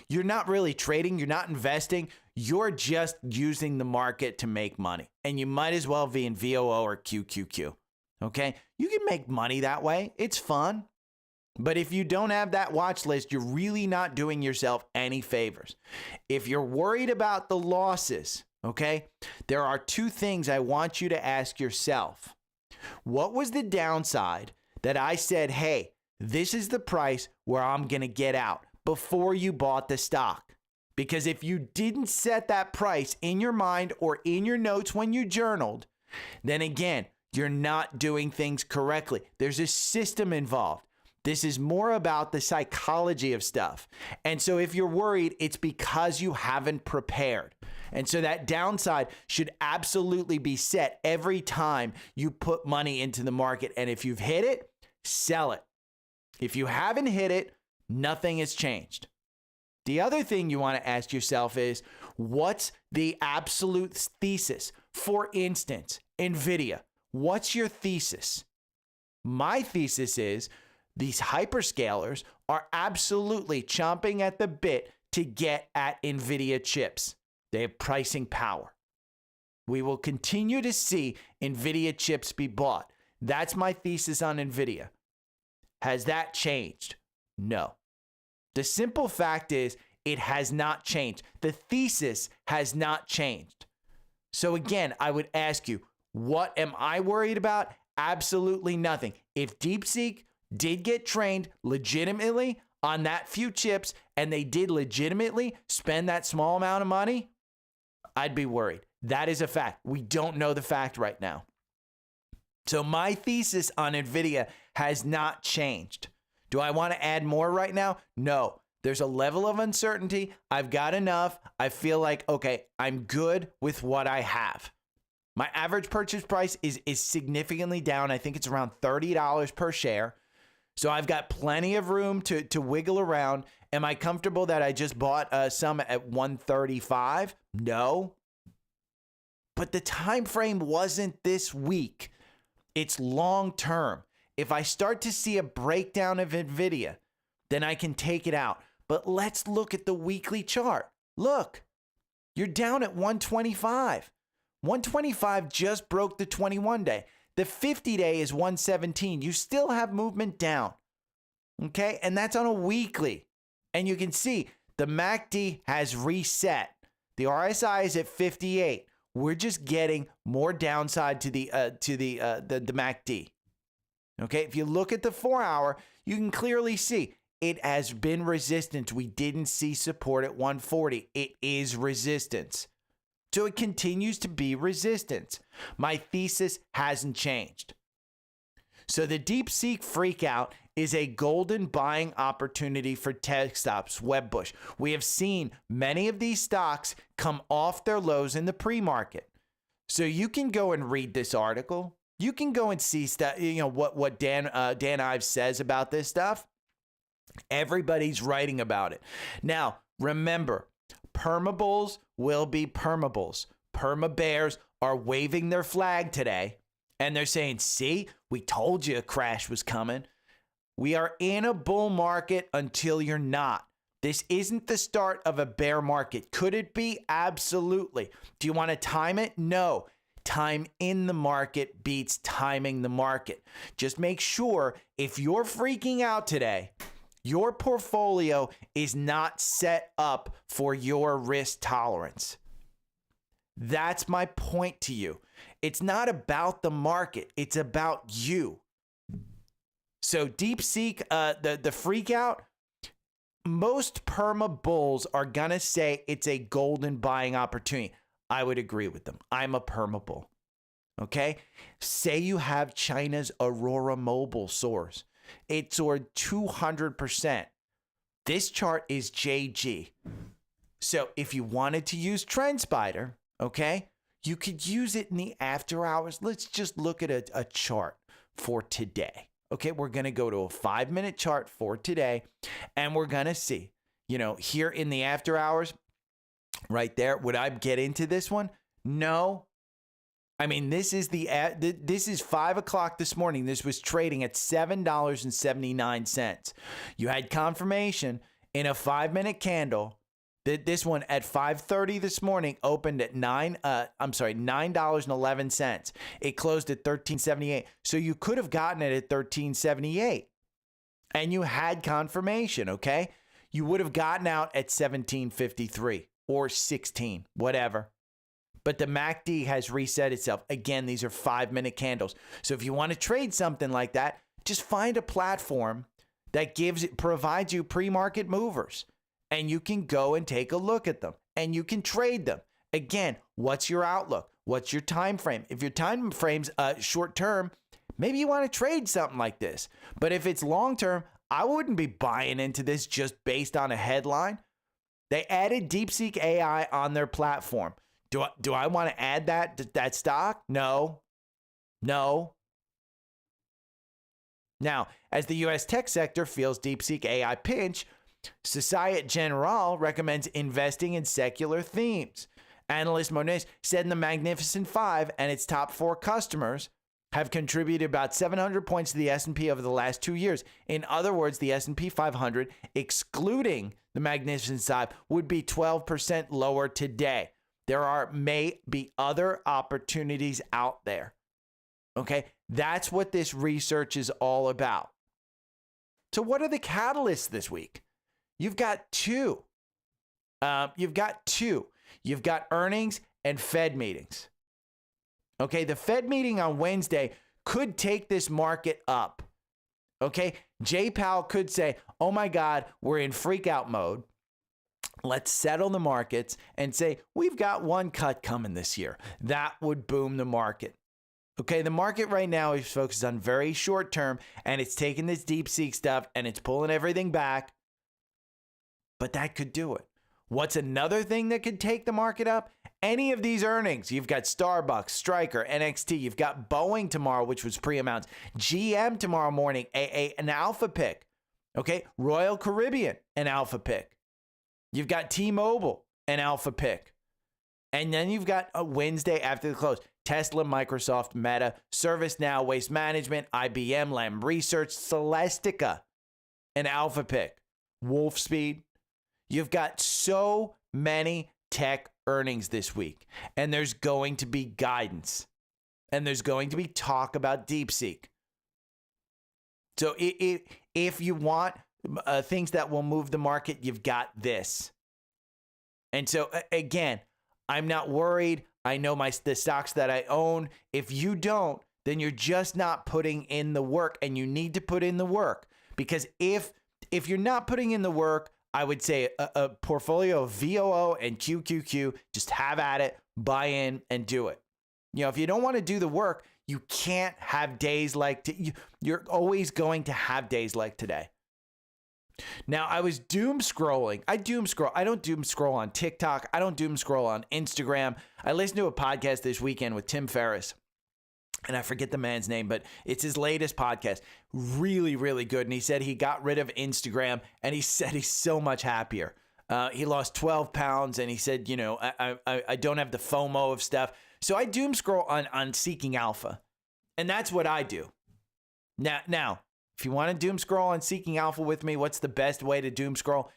you're not really trading, you're not investing, you're just using the market to make money. And you might as well be in VOO or QQQ. Okay? You can make money that way. It's fun. But if you don't have that watch list, you're really not doing yourself any favors. If you're worried about the losses, okay, there are 2 things I want you to ask yourself. What was the downside that I said, hey, this is the price where I'm going to get out before you bought the stock? Because if you didn't set that price in your mind or in your notes when you journaled, then again, you're not doing things correctly. There's a system involved. This is more about the psychology of stuff. And so if you're worried, it's because you haven't prepared. And so that downside should absolutely be set every time you put money into the market. And if you've hit it, sell it. If you haven't hit it, nothing has changed. The other thing you want to ask yourself is, what's the absolute thesis? For instance, NVIDIA. What's your thesis? My thesis is these hyperscalers are absolutely chomping at the bit to get at NVIDIA chips. They have pricing power. We will continue to see NVIDIA chips be bought. That's my thesis on NVIDIA. Has that changed? No. The simple fact is it has not changed. The thesis has not changed. So again, I would ask you, what am I worried about? Absolutely nothing. If DeepSeek did get trained legitimately on that few chips and they did legitimately spend that small amount of money, I'd be worried. That is a fact. We don't know the fact right now. So my thesis on NVIDIA has not changed. Do I want to add more right now? No. There's a level of uncertainty. I've got enough. I feel like, okay, I'm good with what I have. My average purchase price is significantly down. I think it's around $30 per share. So I've got plenty of room to wiggle around. Am I comfortable that I just bought some at 135? No. But the time frame wasn't this week. It's long term. If I start to see a breakdown of NVIDIA, then I can take it out. But let's look at the weekly chart. Look, you're down at 125. 125 just broke the 21-day. The 50-day is 117. You still have movement down. Okay? And that's on a weekly. And you can see the MACD has reset. The RSI is at 58. We're just getting more downside to the MACD. Okay, if you look at the 4-hour, you can clearly see it has been resistance. We didn't see support at 140. It is resistance. So it continues to be resistance. My thesis hasn't changed. So the DeepSeek freakout is a golden buying opportunity for tech stocks, Wedbush. We have seen many of these stocks come off their lows in the pre-market. So you can go and read this article. You can go and see stuff, what Dan Ives says about this stuff. Everybody's writing about it. Now, remember, permabulls will be permabulls. Perma bears are waving their flag today, and they're saying, see, we told you a crash was coming. We are in a bull market until you're not. This isn't the start of a bear market. Could it be? Absolutely. Do you want to time it? No. Time in the market beats timing the market. Just make sure if you're freaking out today, your portfolio is not set up for your risk tolerance. That's my point to you. It's not about the market. It's about you. So DeepSeek, the freak out, most perma bulls are going to say it's a golden buying opportunity. I would agree with them. I'm a perma bull. Okay? Say you have China's Aurora Mobile soars. It soared 200%. This chart is JG. So if you wanted to use Trendspider, okay, you could use it in the after hours. Let's just look at a chart for today. Okay, we're going to go to a 5-minute chart for today, and we're going to see, here in the after hours, right there, would I get into this one? No. I mean, this is 5 o'clock this morning. This was trading at $7.79. You had confirmation in a 5-minute candle that this one at 5:30 this morning opened at $9.11. It closed at $13.78. So you could have gotten it at $13.78, and you had confirmation. Okay, you would have gotten out at $17.53 or $16, whatever. But the MACD has reset itself. Again, these are 5-minute candles. So if you want to trade something like that, just find a platform that provides you pre-market movers, and you can go and take a look at them, and you can trade them. Again, what's your outlook? What's your time frame? If your time frame's short term, maybe you want to trade something like this. But if it's long term, I wouldn't be buying into this just based on a headline. They added DeepSeek AI on their platform. Do I want to add that stock? No. Now, as the U.S. tech sector feels DeepSeek AI pinch, Societe Generale recommends investing in secular themes. Analyst Moniz said in the Magnificent Five and its top 4 customers have contributed about 700 points to the S&P over the last 2 years. In other words, the S&P 500, excluding the Magnificent Five, would be 12% lower today. There may be other opportunities out there. Okay, that's what this research is all about. So what are the catalysts this week? You've got two. You've got earnings and Fed meetings. Okay, the Fed meeting on Wednesday could take this market up. Okay, Jay Powell could say, oh my God, we're in freak out mode. Let's settle the markets and say, we've got one cut coming this year. That would boom the market. Okay, the market right now is focused on very short term, and it's taking this DeepSeek stuff and it's pulling everything back. But that could do it. What's another thing that could take the market up? Any of these earnings. You've got Starbucks, Stryker, NXT. You've got Boeing tomorrow, which was pre-announced. GM tomorrow morning, an alpha pick. Okay, Royal Caribbean, an alpha pick. You've got T-Mobile, an alpha pick. And then you've got a Wednesday after the close. Tesla, Microsoft, Meta, ServiceNow, Waste Management, IBM, Lam Research, Celestica, an alpha pick. Wolfspeed. You've got so many tech earnings this week. And there's going to be guidance. And there's going to be talk about DeepSeek. So if you want things that will move the market, you've got this. And so again, I'm not worried. I know the stocks that I own. If you don't, then you're just not putting in the work, and you need to put in the work, because if you're not putting in the work, I would say a portfolio of VOO and QQQ, just have at it, buy in and do it. If you don't want to do the work, you can't have days like you're always going to have days like today. Now, I was doom scrolling. I doom scroll. I don't doom scroll on TikTok. I don't doom scroll on Instagram. I listened to a podcast this weekend with Tim Ferriss, and I forget the man's name, but it's his latest podcast. Really, really good. And he said he got rid of Instagram, and he said he's so much happier. He lost 12 pounds, and he said, I don't have the FOMO of stuff. So I doom scroll on Seeking Alpha, and that's what I do. Now, if you want to doom scroll on Seeking Alpha with me, what's the best way to doom scroll?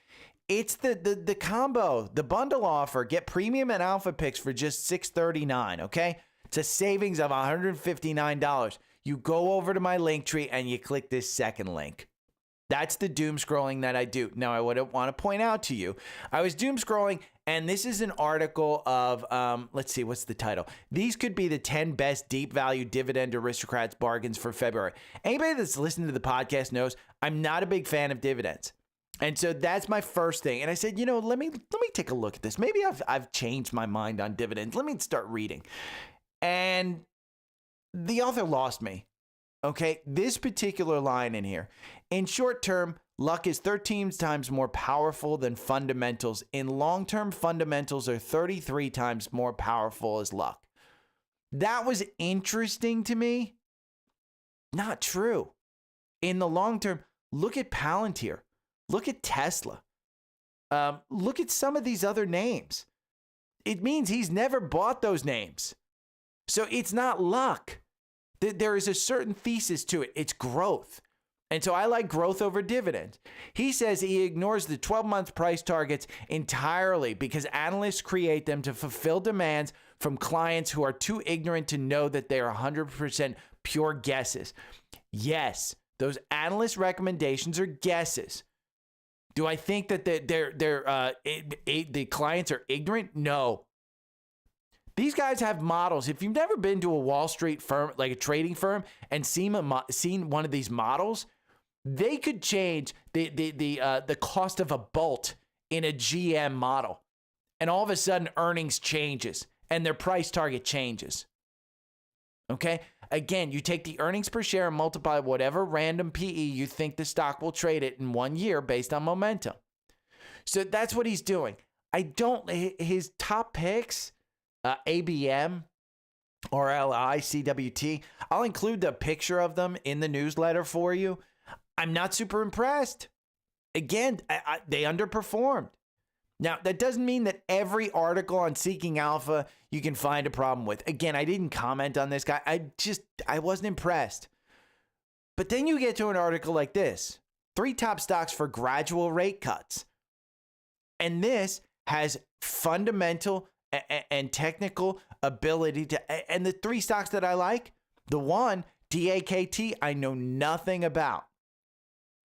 It's the combo, the bundle offer. Get premium and alpha picks for just $6.39, okay? It's a savings of $159. You go over to my link tree and you click this second link. That's the doom scrolling that I do. Now, I would want to point out to you, I was doom scrolling, and this is an article of, let's see, what's the title? These could be the 10 best deep value dividend aristocrats bargains for February. Anybody that's listened to the podcast knows I'm not a big fan of dividends. And so that's my first thing. And I said, let me take a look at this. Maybe I've changed my mind on dividends. Let me start reading. And the author lost me. Okay, this particular line in here. In short term, Luck is 13 times more powerful than fundamentals. In long-term, fundamentals are 33 times more powerful as luck. That was interesting to me. Not true. In the long term, look at Palantir. Look at Tesla. Look at some of these other names. It means he's never bought those names. So it's not luck. There is a certain thesis to it. It's growth. And so I like growth over dividends. He says he ignores the 12-month price targets entirely because analysts create them to fulfill demands from clients who are too ignorant to know that they are 100% pure guesses. Yes, those analyst recommendations are guesses. Do I think that the clients are ignorant? No. These guys have models. If you've never been to a Wall Street firm, like a trading firm, and seen one of these models, they could change the cost of a bolt in a GM model, and all of a sudden earnings changes and their price target changes. Okay? Again, you take the earnings per share and multiply whatever random PE you think the stock will trade it in 1 year based on momentum. So that's what he's doing. His top picks, ABM, RLI, CWT, I'll include the picture of them in the newsletter for you. I'm not super impressed. Again, they underperformed. Now, that doesn't mean that every article on Seeking Alpha you can find a problem with. Again, I didn't comment on this guy. I wasn't impressed. But then you get to an article like this, 3 top stocks for gradual rate cuts. And this has fundamental and technical ability to, and the 3 stocks that I like, the one, DAKT, I know nothing about.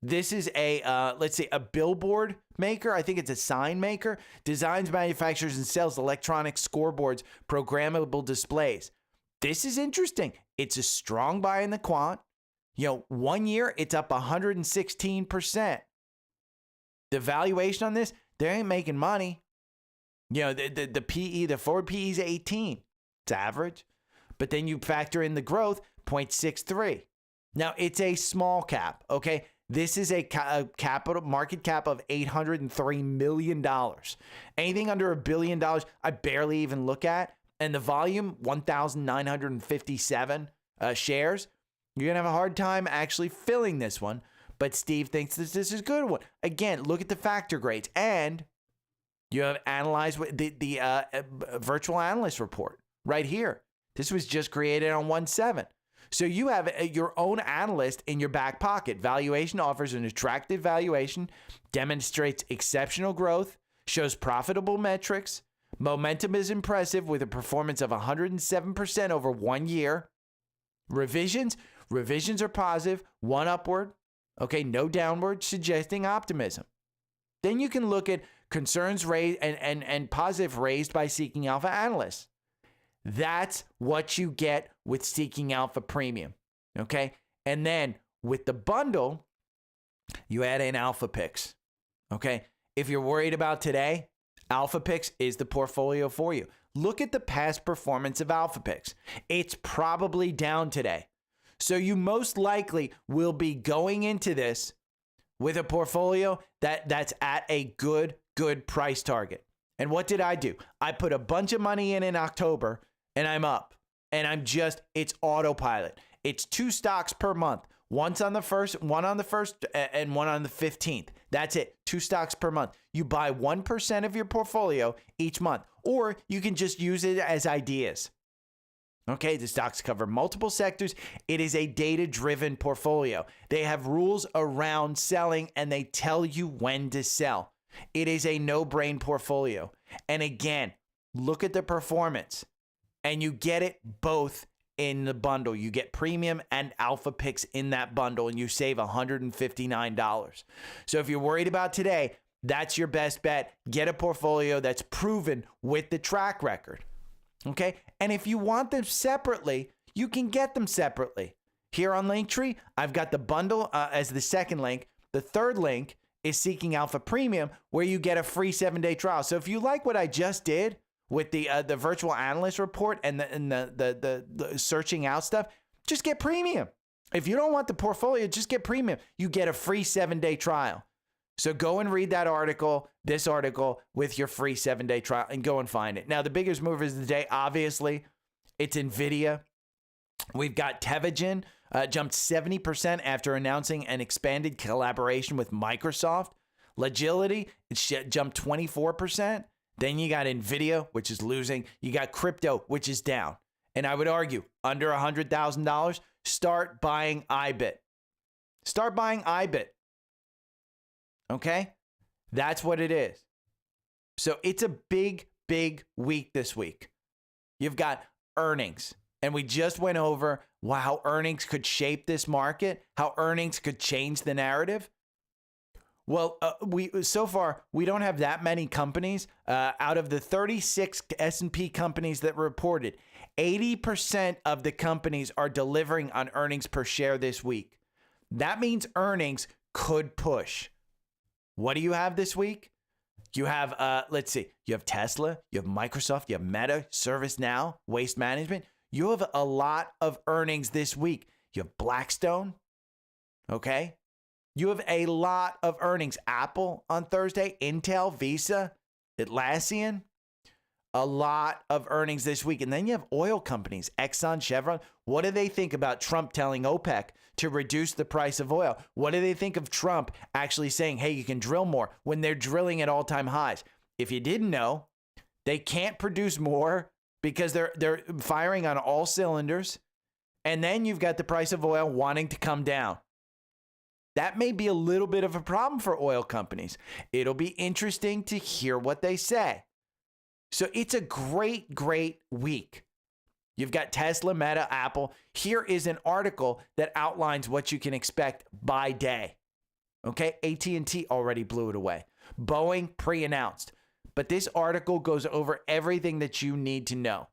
This is let's say a billboard maker. I think it's a sign maker. Designs, manufactures, and sells electronic scoreboards, programmable displays. This is interesting. It's a strong buy in the quant. 1 year, it's up 116%. The valuation on this, they ain't making money. The PE, the forward PE is 18. It's average. But then you factor in the growth, 0.63. Now, it's a small cap, okay? This is a market cap of $803 million. Anything under $1 billion, I barely even look at. And the volume, 1,957 shares. You're going to have a hard time actually filling this one. But Steve thinks this is a good one. Again, look at the factor grades. And you have analyzed the virtual analyst report right here. This was just created on 1/7. So you have your own analyst in your back pocket. Valuation offers an attractive valuation, demonstrates exceptional growth, shows profitable metrics. Momentum is impressive with a performance of 107% over 1 year. Revisions are positive, 1 upward, okay, no downward, suggesting optimism. Then you can look at concerns raised and positive raised by Seeking Alpha analysts. That's what you get with Seeking Alpha Premium, okay? And then with the bundle, you add in Alpha Picks, okay? If you're worried about today, Alpha Picks is the portfolio for you. Look at the past performance of Alpha Picks. It's probably down today. So you most likely will be going into this with a portfolio that's at a good price target. And what did I do? I put a bunch of money in October, and I'm up. And it's autopilot. It's 2 stocks per month. One on the first, and one on the 15th. That's it. 2 stocks per month. You buy 1% of your portfolio each month, or you can just use it as ideas. Okay, the stocks cover multiple sectors. It is a data-driven portfolio. They have rules around selling, and they tell you when to sell. It is a no-brain portfolio. And again, look at the performance. And you get it both in the bundle. You get premium and Alpha Picks in that bundle, and you save $159. So if you're worried about today, that's your best bet. Get a portfolio that's proven with the track record. Okay? And if you want them separately, you can get them separately. Here on Linktree, I've got the bundle as the second link. The third link is Seeking Alpha Premium, where you get a free 7-day trial. So if you like what I just did with the virtual analyst report and the searching out stuff, just get premium. If you don't want the portfolio, just get premium. You get a free 7-day trial. So go and read that article, this article, with your free 7-day trial, and go and find it. Now, the biggest movers of the day, obviously, it's NVIDIA. We've got Tevagen, jumped 70% after announcing an expanded collaboration with Microsoft. Logility, it jumped 24%. Then you got NVIDIA, which is losing. You got crypto, which is down. And I would argue, under $100,000, start buying IBIT. Start buying IBIT. Okay? That's what it is. So it's a big, big week this week. You've got earnings. And we just went over how earnings could shape this market, how earnings could change the narrative. Well, so far, we don't have that many companies. Out of the 36 S&P companies that reported, 80% of the companies are delivering on earnings per share this week. That means earnings could push. What do you have this week? You have, let's see, you have Tesla, you have Microsoft, you have Meta, ServiceNow, Waste Management. You have a lot of earnings this week. You have Blackstone, okay? You have a lot of earnings. Apple on Thursday, Intel, Visa, Atlassian. A lot of earnings this week. And then you have oil companies, Exxon, Chevron. What do they think about Trump telling OPEC to reduce the price of oil? What do they think of Trump actually saying, hey, you can drill more when they're drilling at all-time highs? If you didn't know, they can't produce more because they're firing on all cylinders. And then you've got the price of oil wanting to come down. That may be a little bit of a problem for oil companies. It'll be interesting to hear what they say. So it's a great, great week. You've got Tesla, Meta, Apple. Here is an article that outlines what you can expect by day. Okay, AT&T already blew it away. Boeing pre-announced. But this article goes over everything that you need to know.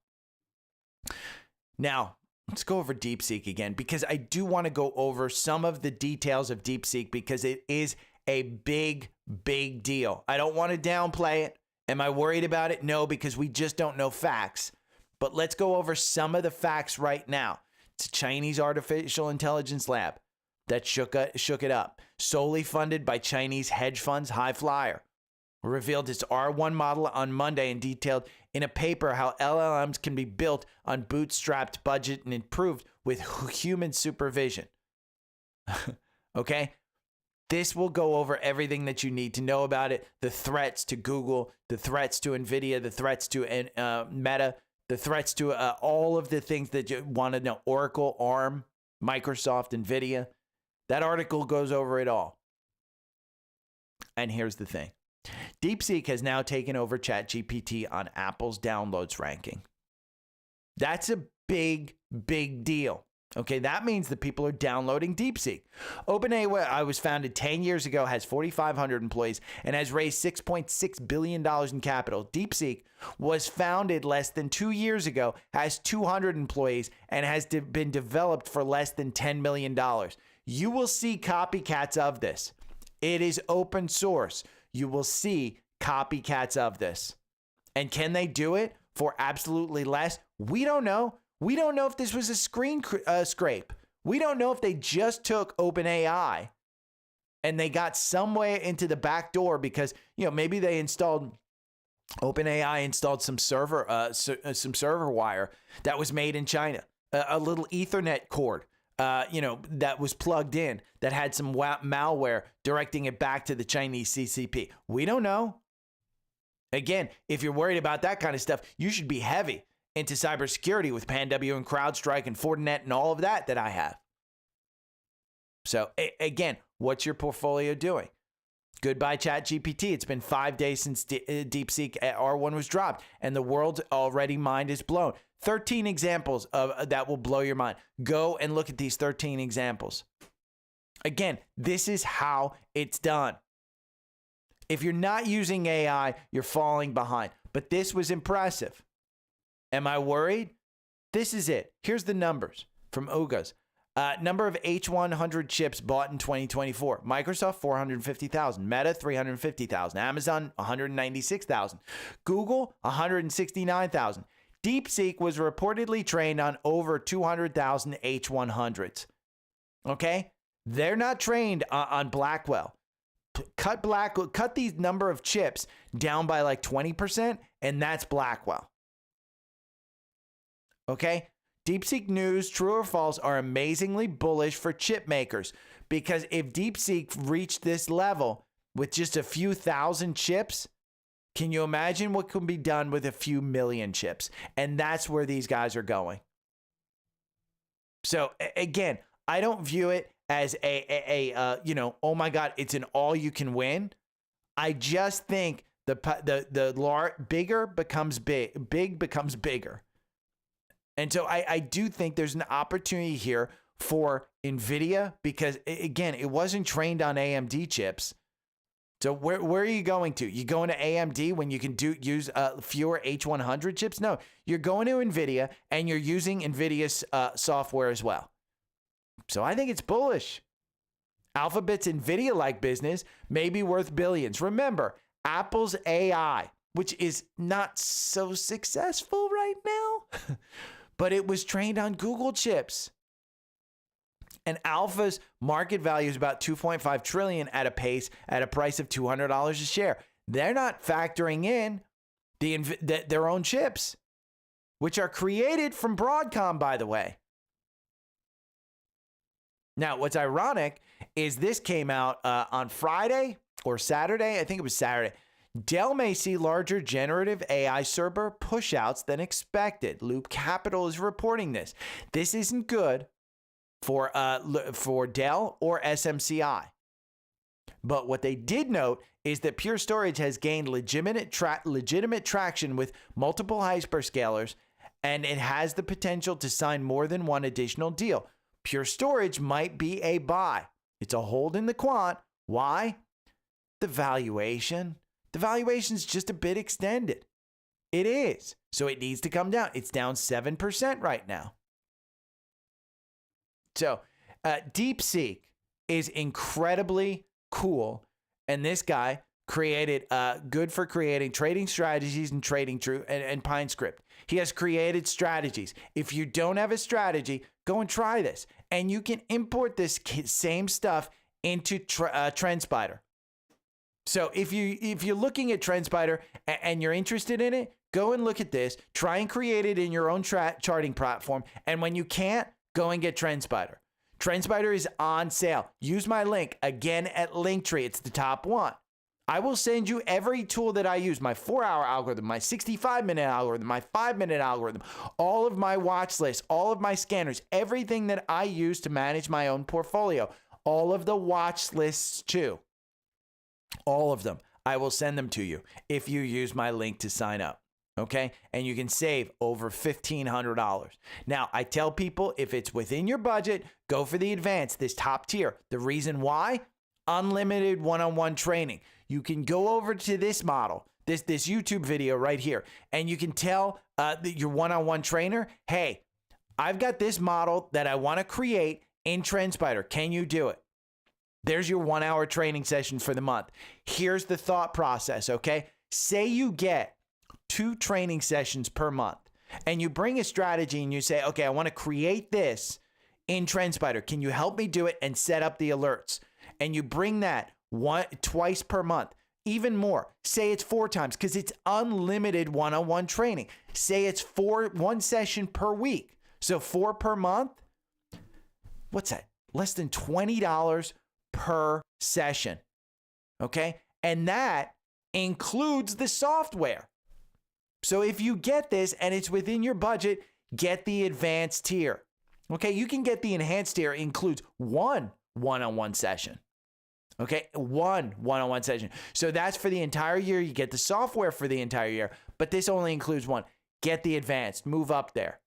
Now, let's go over DeepSeek again, because I do want to go over some of the details of DeepSeek because it is a big, big deal. I don't want to downplay it. Am I worried about it? No, because we just don't know facts. But let's go over some of the facts right now. It's a Chinese artificial intelligence lab that shook it up. Solely funded by Chinese hedge funds, High Flyer. Revealed its R1 model on Monday and detailed in a paper how LLMs can be built on bootstrapped budget and improved with human supervision. Okay? This will go over everything that you need to know about it. The threats to Google, the threats to NVIDIA, the threats to Meta, the threats to all of the things that you want to know. Oracle, ARM, Microsoft, NVIDIA. That article goes over it all. And here's the thing. DeepSeek has now taken over ChatGPT on Apple's downloads ranking. That's a big, big deal. Okay, that means that people are downloading DeepSeek. OpenAI was founded 10 years ago, has 4,500 employees, and has raised $6.6 billion in capital. DeepSeek was founded less than 2 years ago, has 200 employees, and has been developed for less than $10 million. You will see copycats of this. It is open source. You will see copycats of this. And can they do it for absolutely less? We don't know. We don't know if this was a screen scrape. We don't know if they just took OpenAI and they got some way into the back door because, maybe they OpenAI installed some server wire that was made in China, a little Ethernet cord, that was plugged in that had some malware directing it back to the Chinese CCP. We don't know. Again, if you're worried about that kind of stuff, you should be heavy into cybersecurity with PanW and CrowdStrike and Fortinet and all of that I have. So again, what's your portfolio doing? Goodbye ChatGPT. It's been 5 days since DeepSeek R1 was dropped, and the world's already mind is blown. 13 examples of that will blow your mind. Go and look at these 13 examples. Again, this is how it's done. If you're not using AI, you're falling behind. But this was impressive. Am I worried? This is it. Here's the numbers from UGAs. Number of H100 chips bought in 2024. Microsoft, 450,000. Meta, 350,000. Amazon, 196,000. Google, 169,000. DeepSeek was reportedly trained on over 200,000 H100s. Okay? They're not trained on Blackwell. Cut these number of chips down by like 20%, and that's Blackwell. Okay? DeepSeek news, true or false, are amazingly bullish for chip makers, because if DeepSeek reached this level with just a few thousand chips, can you imagine what can be done with a few million chips? And that's where these guys are going. So again, I don't view it as oh my God, it's an all you can win. I just think the bigger becomes big becomes bigger. And so I do think there's an opportunity here for NVIDIA, because again, it wasn't trained on AMD chips. So where are you going to? You going to AMD when you can use fewer H100 chips? No, you're going to NVIDIA, and you're using NVIDIA's software as well. So I think it's bullish. Alphabet's NVIDIA-like business may be worth billions. Remember, Apple's AI, which is not so successful right now, but it was trained on Google chips. And Alpha's market value is about $2.5 trillion at a price of $200 a share. They're not factoring in their own chips, which are created from Broadcom, by the way. Now, what's ironic is this came out on Friday or Saturday. I think it was Saturday. Dell may see larger generative AI server pushouts than expected. Loop Capital is reporting this. This isn't good for Dell or SMCI. But what they did note is that Pure Storage has gained legitimate traction with multiple hyperscalers, and it has the potential to sign more than one additional deal. Pure Storage might be a buy. It's a hold in the quant. Why? The valuation. The valuation's just a bit extended. It is. So it needs to come down. It's down 7% right now. So DeepSeek is incredibly cool. And this guy created good for creating trading strategies and trading and PineScript. He has created strategies. If you don't have a strategy, go and try this. And you can import this same stuff into Trendspider. So if you're looking at Trendspider and you're interested in it, go and look at this. Try and create it in your own charting platform. And when you can't, go and get Trendspider. Trendspider is on sale. Use my link again at Linktree. It's the top one. I will send you every tool that I use, my 4-hour algorithm, my 65-minute algorithm, my 5-minute algorithm, all of my watch lists, all of my scanners, everything that I use to manage my own portfolio, all of the watch lists too. All of them. I will send them to you if you use my link to sign up. Okay? And you can save over $1,500. Now, I tell people, if it's within your budget, go for the advanced, this top tier. The reason why? Unlimited one-on-one training. You can go over to this model, this YouTube video right here, and you can tell your one-on-one trainer, hey, I've got this model that I want to create in Trendspider. Can you do it? There's your 1-hour training session for the month. Here's the thought process, okay? Say you get 2 training sessions per month, and you bring a strategy and you say, okay, I want to create this in Trendspider. Can you help me do it and set up the alerts? And you bring that twice per month, even more. Say it's 4 times, because it's unlimited one-on-one training. Say it's 1 session per week. So 4 per month. What's that? Less than $20 per session. Okay? And that includes the software. So if you get this and it's within your budget, get the advanced tier. Okay? You can get the enhanced tier. It includes 1 one-on-one session. Okay? 1 one-on-one session. So that's for the entire year. You get the software for the entire year, but this only includes 1. Get the advanced. Move up there.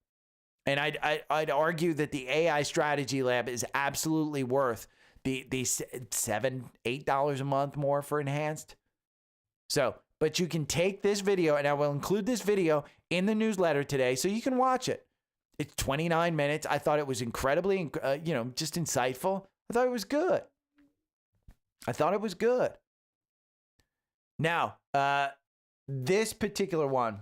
And I'd argue that the AI Strategy Lab is absolutely worth the $7-8 a month more for enhanced. So, but you can take this video, and I will include this video in the newsletter today so you can watch it. It's 29 minutes. I thought it was incredibly, just insightful. I thought it was good. Now, this particular one,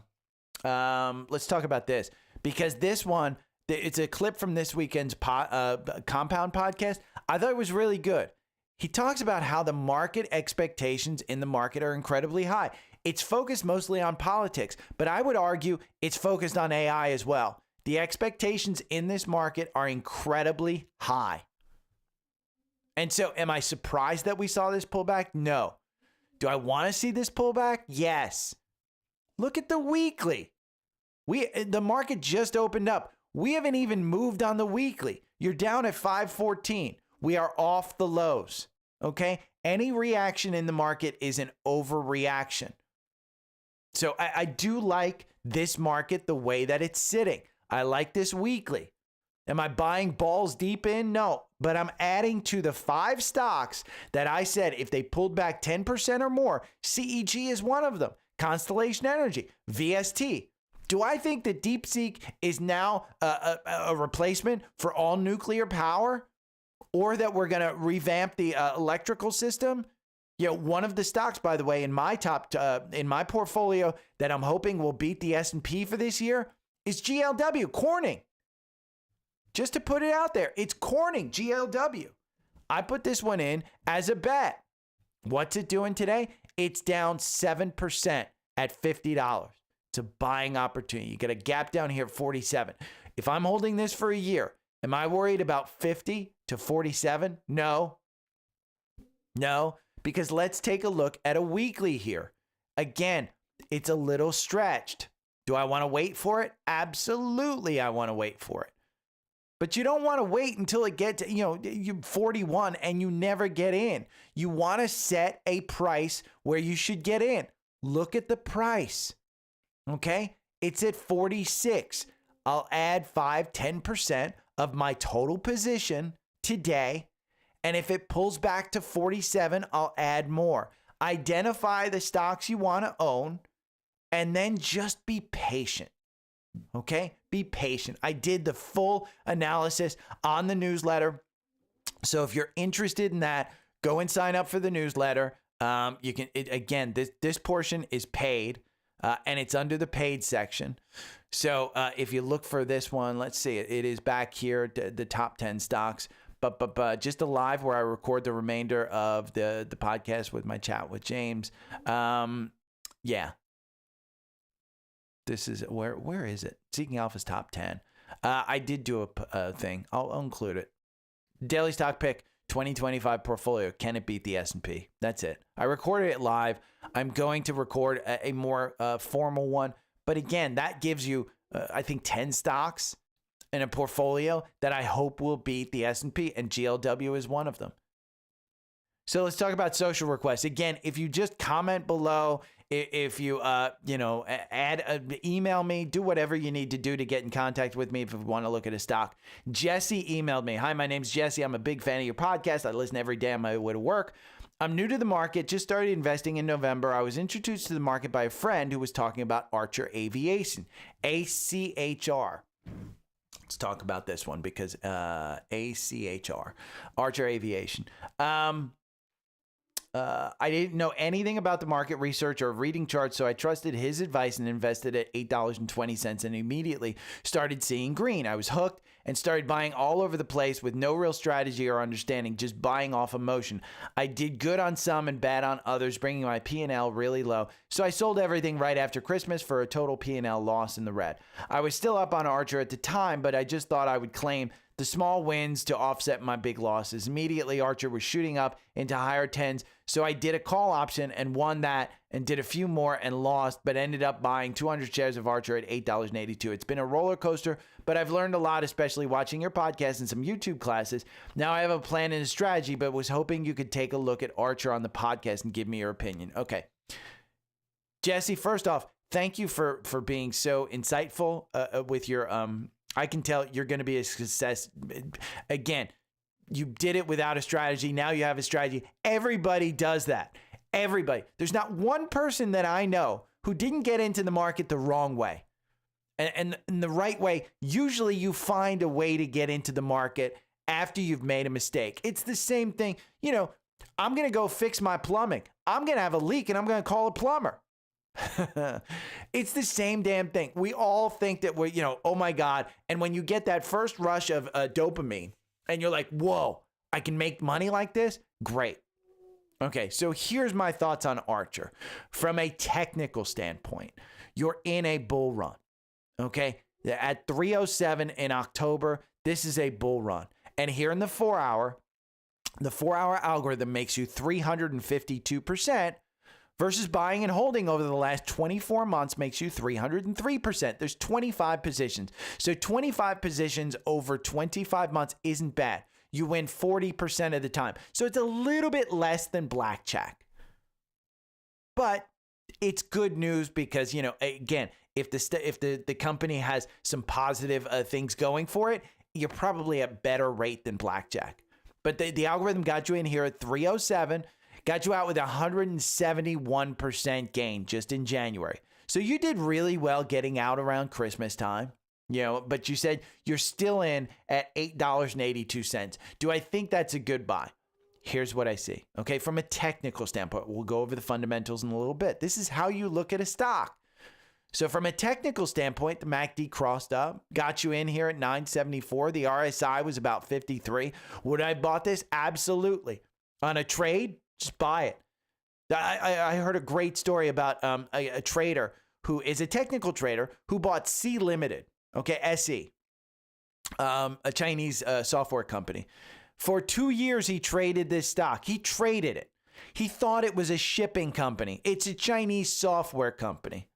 let's talk about this, because this one, It's a clip from this weekend's Compound podcast. I thought it was really good. He talks about how the market expectations in the market are incredibly high. It's focused mostly on politics, but I would argue it's focused on AI as well. The expectations in this market are incredibly high. And so am I surprised that we saw this pullback? No. Do I want to see this pullback? Yes. Look at the weekly. The market just opened up. We haven't even moved on the weekly. You're down at 514. We are off the lows. Okay? Any reaction in the market is an overreaction. So I do like this market the way that it's sitting. I like this weekly. Am I buying balls deep in? No. But I'm adding to the 5 stocks that I said if they pulled back 10% or more, CEG is one of them. Constellation Energy, VST. Do I think that DeepSeek is now a replacement for all nuclear power? Or that we're going to revamp the electrical system? You know, one of the stocks, by the way, in my in my portfolio that I'm hoping will beat the S&P for this year is GLW, Corning. Just to put it out there, it's Corning, GLW. I put this one in as a bet. What's it doing today? It's down 7% at $50. It's a buying opportunity. You got a gap down here at 47. If I'm holding this for a year, am I worried about 50 to 47? No. No, because let's take a look at a weekly here. Again, it's a little stretched. Do I want to wait for it? Absolutely, I want to wait for it. But you don't want to wait until it gets to, you 41 and you never get in. You want to set a price where you should get in. Look at the price. Okay? It's at 46. I'll add 5-10% of my total position today. And if it pulls back to 47, I'll add more. Identify the stocks you want to own and then just be patient. Okay? Be patient. I did the full analysis on the newsletter. So if you're interested in that, go and sign up for the newsletter. You can, again, this portion is paid and it's under the paid section. So if you look for this one, let's see, it is back here, the top 10 stocks. But just a live where I record the remainder of the podcast with my chat with James. Yeah. This is where is it? Seeking Alpha's top 10. I did do a thing. I'll include it. Daily stock pick 2025 portfolio. Can it beat the S&P? That's it. I recorded it live. I'm going to record a more formal one. But again, that gives you, I think, 10 stocks in a portfolio that I hope will beat the S&P, and GLW is one of them. So let's talk about social requests. Again, if you just comment below, if you, email me, do whatever you need to do to get in contact with me if you want to look at a stock. Jesse emailed me. Hi, my name's Jesse. I'm a big fan of your podcast. I listen every day on my way to work. I'm new to the market, just started investing in November. I was introduced to the market by a friend who was talking about Archer Aviation, ACHR. Let's talk about this one because ACHR, Archer Aviation. I didn't know anything about the market research or reading charts, so I trusted his advice and invested at $8.20 and immediately started seeing green. I was hooked and started buying all over the place with no real strategy or understanding, just buying off emotion. I did good on some and bad on others, bringing my P&L really low. So I sold everything right after Christmas for a total P&L loss in the red. I was still up on Archer at the time, but I just thought I would claim the small wins to offset my big losses. Immediately, Archer was shooting up into higher 10s, so I did a call option and won that and did a few more and lost, but ended up buying 200 shares of Archer at $8.82. It's been a roller coaster, but I've learned a lot, especially watching your podcast and some YouTube classes. Now I have a plan and a strategy, but was hoping you could take a look at Archer on the podcast and give me your opinion. Okay. Jesse, first off, thank you for being so insightful with your I can tell you're going to be a success. Again, you did it without a strategy. Now you have a strategy. Everybody does that. Everybody. There's not one person that I know who didn't get into the market the wrong way. And the right way, usually you find a way to get into the market after you've made a mistake. It's the same thing. I'm going to go fix my plumbing. I'm going to have a leak and I'm going to call a plumber. It's the same damn thing. We all think that we're, oh my God. And when you get that first rush of dopamine and you're like, whoa, I can make money like this. Great. Okay. So here's my thoughts on Archer. From a technical standpoint, you're in a bull run. Okay. At 307 in October, this is a bull run. And here in the 4-hour algorithm makes you 352%. Versus buying and holding over the last 24 months makes you 303%. There's 25 positions. So 25 positions over 25 months isn't bad. You win 40% of the time. So it's a little bit less than blackjack. But it's good news because, again, if the company has some positive things going for it, you're probably at better rate than blackjack. But the algorithm got you in here at 307. Got you out with 171% gain just in January. So you did really well getting out around Christmas time, but you said you're still in at $8.82. Do I think that's a good buy? Here's what I see. Okay, from a technical standpoint, we'll go over the fundamentals in a little bit. This is how you look at a stock. So from a technical standpoint, the MACD crossed up, got you in here at 974. The RSI was about 53. Would I have bought this? Absolutely. On a trade, just buy it. I heard a great story about a trader who is a technical trader who bought C Limited, okay, SE, a Chinese software company. For 2 years, he traded this stock. He traded it. He thought it was a shipping company. It's a Chinese software company.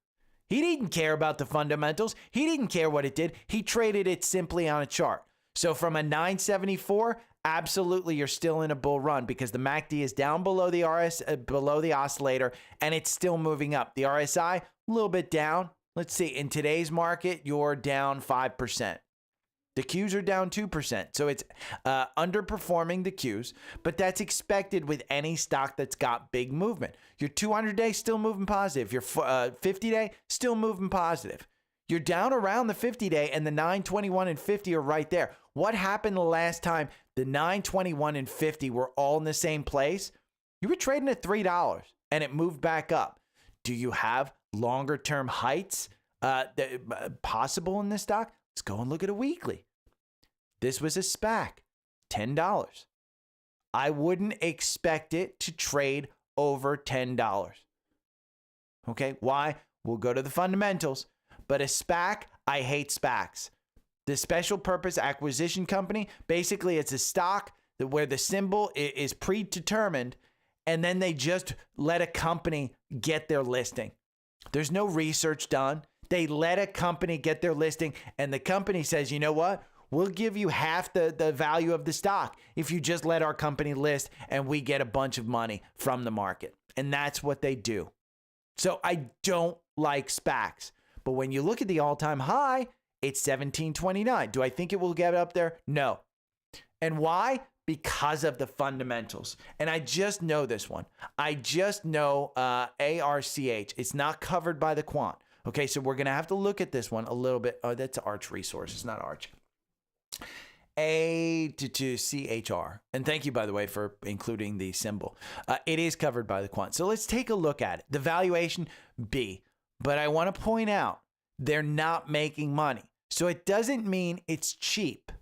He didn't care about the fundamentals. He didn't care what it did. He traded it simply on a chart. So from a 974, absolutely, you're still in a bull run because the MACD is down below the below the oscillator, and it's still moving up. The RSI, a little bit down. Let's see. In today's market, you're down 5%. The Qs are down 2%. So it's underperforming the Qs, but that's expected with any stock that's got big movement. Your 200-day still moving positive. Your 50-day still moving positive. You're down around the 50-day, and the 921 and 50 are right there. What happened the last time the 921 and 50 were all in the same place? You were trading at $3, and it moved back up. Do you have longer-term heights possible in this stock? Let's go and look at a weekly. This was a SPAC, $10. I wouldn't expect it to trade over $10. Okay, why? We'll go to the fundamentals. But a SPAC, I hate SPACs. The special purpose acquisition company, basically it's a stock where the symbol is predetermined, and then they just let a company get their listing. There's no research done. They let a company get their listing, and the company says, you know what? We'll give you half the value of the stock if you just let our company list and we get a bunch of money from the market. And that's what they do. So I don't like SPACs. But when you look at the all-time high, it's 1729. Do I think it will get up there? No. And why? Because of the fundamentals. And I just know this one. I just know ARCH. It's not covered by the quant. Okay, so we're going to have to look at this one a little bit. Oh, that's Arch Resources, not Arch. A-to-CHR. And thank you, by the way, for including the symbol. It is covered by the quant. So let's take a look at it. The valuation, B. But I want to point out, they're not making money. So it doesn't mean it's cheap.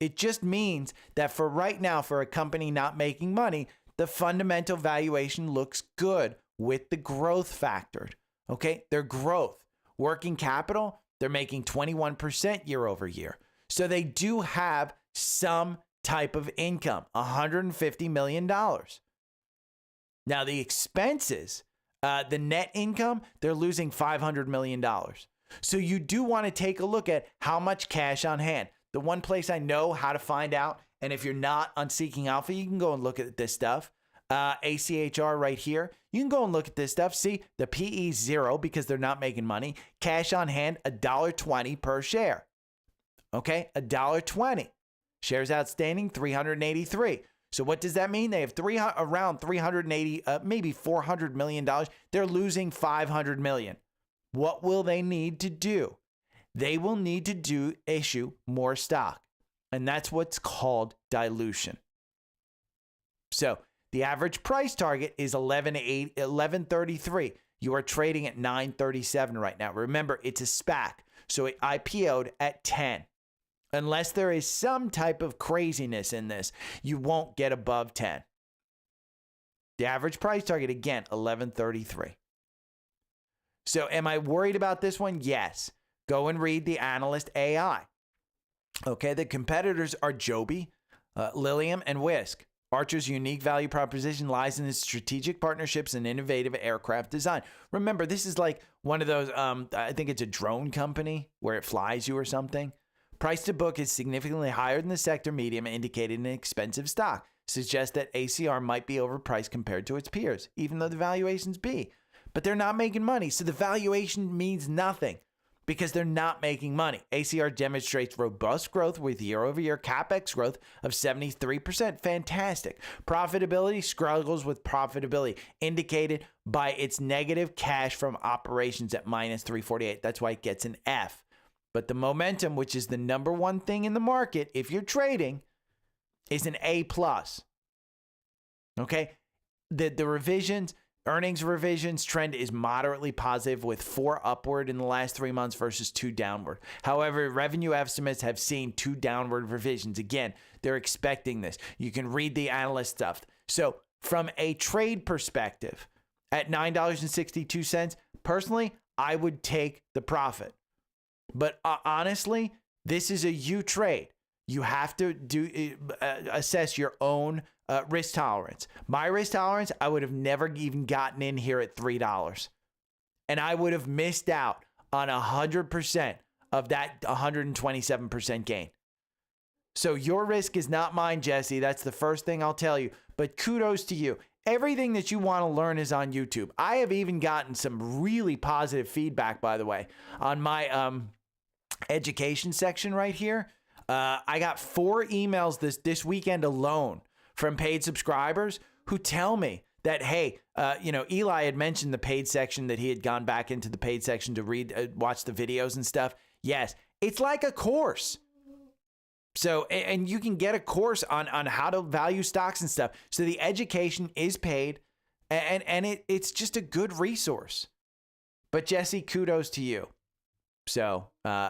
It just means that for right now, for a company not making money, the fundamental valuation looks good with the growth factored. Okay, their growth. Working capital, they're making 21% year over year. So they do have some type of income, $150 million. Now the expenses, the net income, they're losing $500 million. So you do want to take a look at how much cash on hand. The one place I know how to find out, and if you're not on Seeking Alpha, you can go and look at this stuff. ACHR right here. You can go and look at this stuff. See, the PE 0 because they're not making money. Cash on hand, $1.20 per share. Okay, $1.20. Shares outstanding, 383. So what does that mean? They have around 380, maybe $400 million. They're losing $500 million. What will they need to do? They will need to issue more stock. And that's what's called dilution. So the average price target is $11.33. You are trading at 937 right now. Remember, it's a SPAC, so it IPO'd at 10. Unless there is some type of craziness in this, you won't get above 10. The average price target, again, 1133. So am I worried about this one? Yes. Go and read the analyst AI. Okay, the competitors are Joby, Lilium, and Whisk. Archer's unique value proposition lies in its strategic partnerships and innovative aircraft design. Remember, this is like one of those, I think it's a drone company where it flies you or something. Price to book is significantly higher than the sector median, indicated an expensive stock. Suggests that ACR might be overpriced compared to its peers, even though the valuations be. But they're not making money, so the valuation means nothing because they're not making money. ACR demonstrates robust growth with year-over-year CapEx growth of 73%. Fantastic. Profitability struggles with profitability, indicated by its negative cash from operations at minus 348. That's why it gets an F. But the momentum, which is the number one thing in the market if you're trading, is an A+. Okay? The revisions, earnings revisions trend is moderately positive with 4 upward in the last 3 months versus 2 downward. However, revenue estimates have seen 2 downward revisions. Again, they're expecting this. You can read the analyst stuff. So from a trade perspective, at $9.62, personally, I would take the profit. But honestly, this is a U trade. You have to assess your own risk tolerance. My risk tolerance, I would have never even gotten in here at $3. And I would have missed out on 100% of that 127% gain. So your risk is not mine, Jesse. That's the first thing I'll tell you. But kudos to you. Everything that you want to learn is on YouTube. I have even gotten some really positive feedback, by the way, on my education section right here. I got 4 emails this weekend alone from paid subscribers who tell me that, hey, Eli had mentioned the paid section, that he had gone back into the paid section to watch the videos and stuff. Yes, it's like a course. So, and you can get a course on how to value stocks and stuff. So the education is paid, and it's just a good resource. But Jesse, kudos to you. So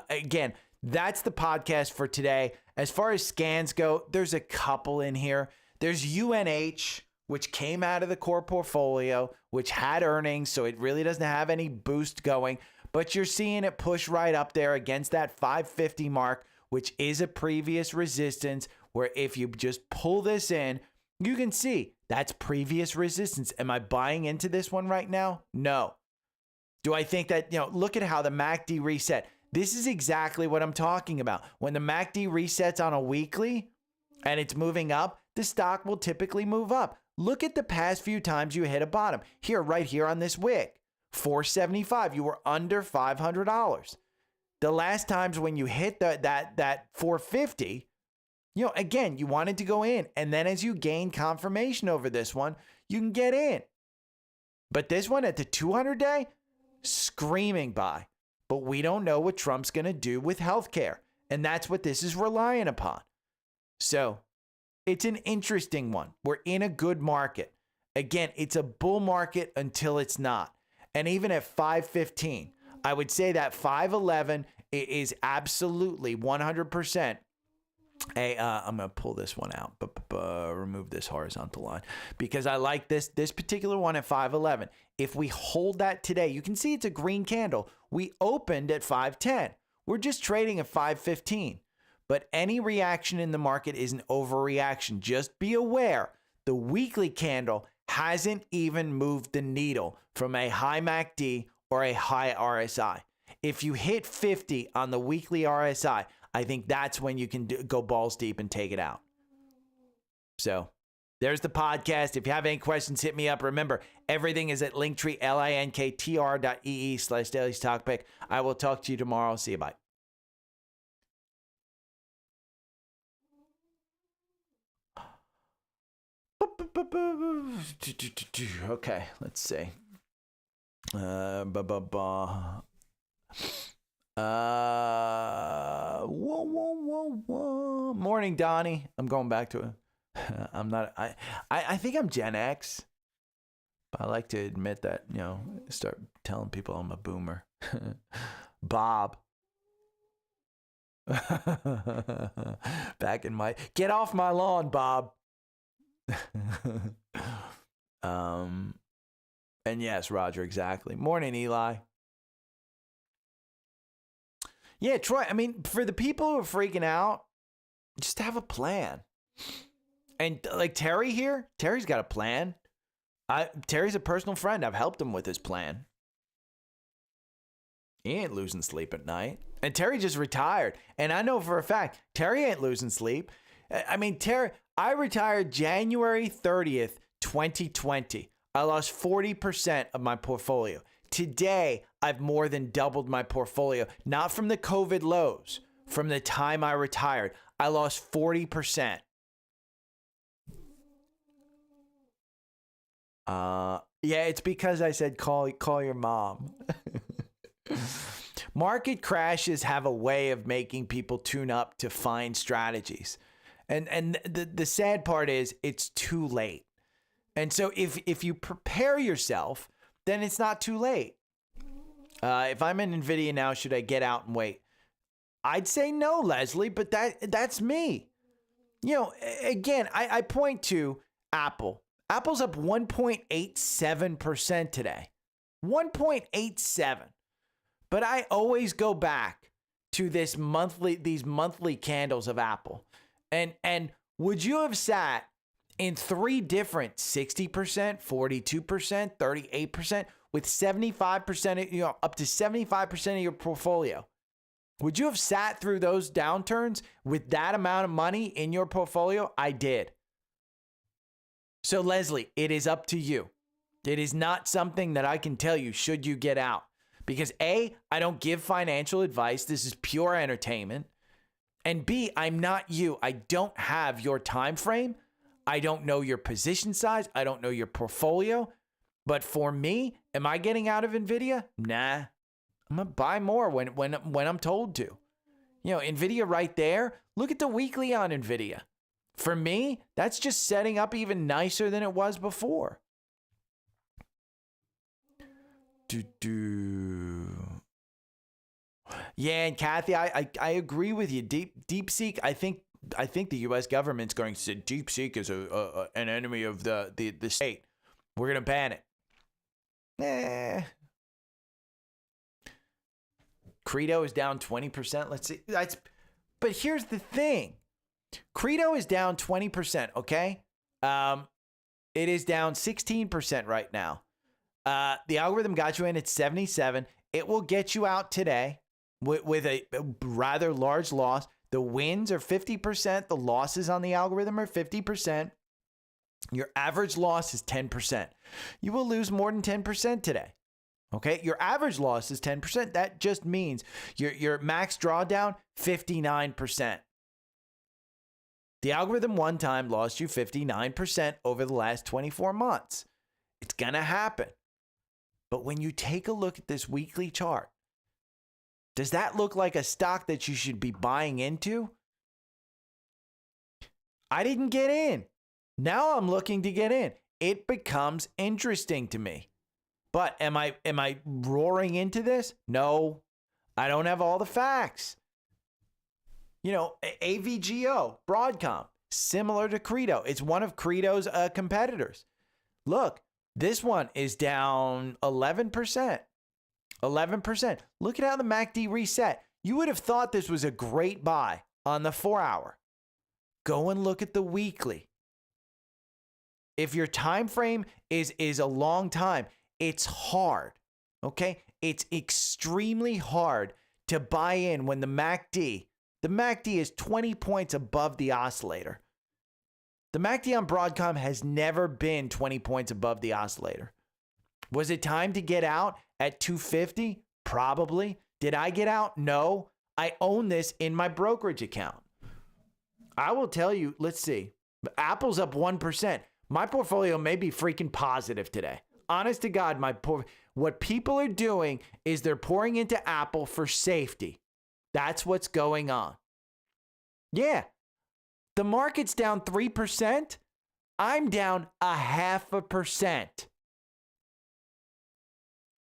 again, that's the podcast for today. As far as scans go, there's a couple in here. There's UNH, which came out of the core portfolio, which had earnings, so it really doesn't have any boost going. But you're seeing it push right up there against that 550 mark, which is a previous resistance, where if you just pull this in, you can see that's previous resistance. Am I buying into this one right now? No. Do I think that, look at how the MACD reset. This is exactly what I'm talking about. When the MACD resets on a weekly and it's moving up, the stock will typically move up. Look at the past few times you hit a bottom. Here, right here on this wick, $475. You were under $500. The last times when you hit that 450, again, you wanted to go in. And then as you gain confirmation over this one, you can get in. But this one at the 200-day, screaming buy. But we don't know what Trump's going to do with healthcare. And that's what this is relying upon. So it's an interesting one. We're in a good market. Again, it's a bull market until it's not. And even at 515, I would say that 511 is absolutely 100% I'm going to pull this one out, remove this horizontal line, because I like this particular one at 511. If we hold that today, you can see it's a green candle. We opened at 510. We're just trading at 515. But any reaction in the market is an overreaction. Just be aware, the weekly candle hasn't even moved the needle from a high MACD or a high RSI. If you hit 50 on the weekly RSI, I think that's when you can go balls deep and take it out. So there's the podcast. If you have any questions, hit me up. Remember, everything is at Linktree, linktr.ee/dailystockpick. I will talk to you tomorrow. See you. Bye. Okay, let's see. Whoa. Morning, Donnie. I'm going back to it. I think I'm Gen X. I like to admit that, start telling people I'm a boomer. Bob. Back in my, get off my lawn, Bob. And yes, Roger, exactly. Morning, Eli. Yeah, Troy, I mean, for the people who are freaking out, just have a plan. And like Terry here, Terry's got a plan. Terry's a personal friend. I've helped him with his plan. He ain't losing sleep at night. And Terry just retired. And I know for a fact, Terry ain't losing sleep. I mean, Terry, I retired January 30th, 2020. I lost 40% of my portfolio. Today, I've more than doubled my portfolio. Not from the COVID lows, from the time I retired. I lost 40%. Yeah, it's because I said call your mom. Market crashes have a way of making people tune up to find strategies. And the sad part is it's too late. And so if you prepare yourself, then it's not too late. If I'm in NVIDIA now, should I get out and wait? I'd say no, Leslie, but that's me. Again, I point to Apple. Apple's up 1.87% today. 1.87. But I always go back to these monthly candles of Apple. And would you have sat in 3 different 60%, 42%, 38% with 75%, up to 75% of your portfolio? Would you have sat through those downturns with that amount of money in your portfolio? I did. So Leslie, it is up to you. It is not something that I can tell you should you get out. Because A, I don't give financial advice. This is pure entertainment. And B, I'm not you. I don't have your time frame. I don't know your position size. I don't know your portfolio. But for me, am I getting out of NVIDIA? Nah. I'm going to buy more when I'm told to. NVIDIA right there. Look at the weekly on NVIDIA. For me, that's just setting up even nicer than it was before. Yeah, and Kathy, I agree with you. DeepSeek, I think the U.S. government's going to say DeepSeek is an enemy of the state. We're going to ban it. Credo is down 20%. Let's see. But here's the thing. Credo is down 20%, okay? It is down 16% right now. The algorithm got you in at 77. It will get you out today with a rather large loss. The wins are 50%. The losses on the algorithm are 50%. Your average loss is 10%. You will lose more than 10% today. Okay? Your average loss is 10%. That just means your max drawdown, 59%. The algorithm one time lost you 59% over the last 24 months. It's going to happen. But when you take a look at this weekly chart, does that look like a stock that you should be buying into? I didn't get in. Now I'm looking to get in. It becomes interesting to me. But am I roaring into this? No. I don't have all the facts. AVGO, Broadcom, similar to Credo. It's one of Credo's competitors. Look, this one is down 11%. 11%. Look at how the MACD reset. You would have thought this was a great buy on the 4-hour. Go and look at the weekly. If your time frame is a long time, it's hard. Okay? It's extremely hard to buy in when the MACD is 20 points above the oscillator. The MACD on Broadcom has never been 20 points above the oscillator. Was it time to get out at 250? Probably. Did I get out? No. I own this in my brokerage account. I will tell you, let's see. Apple's up 1%. My portfolio may be freaking positive today. Honest to God, what people are doing is they're pouring into Apple for safety. That's what's going on. Yeah. The market's down 3%. I'm down 0.5%.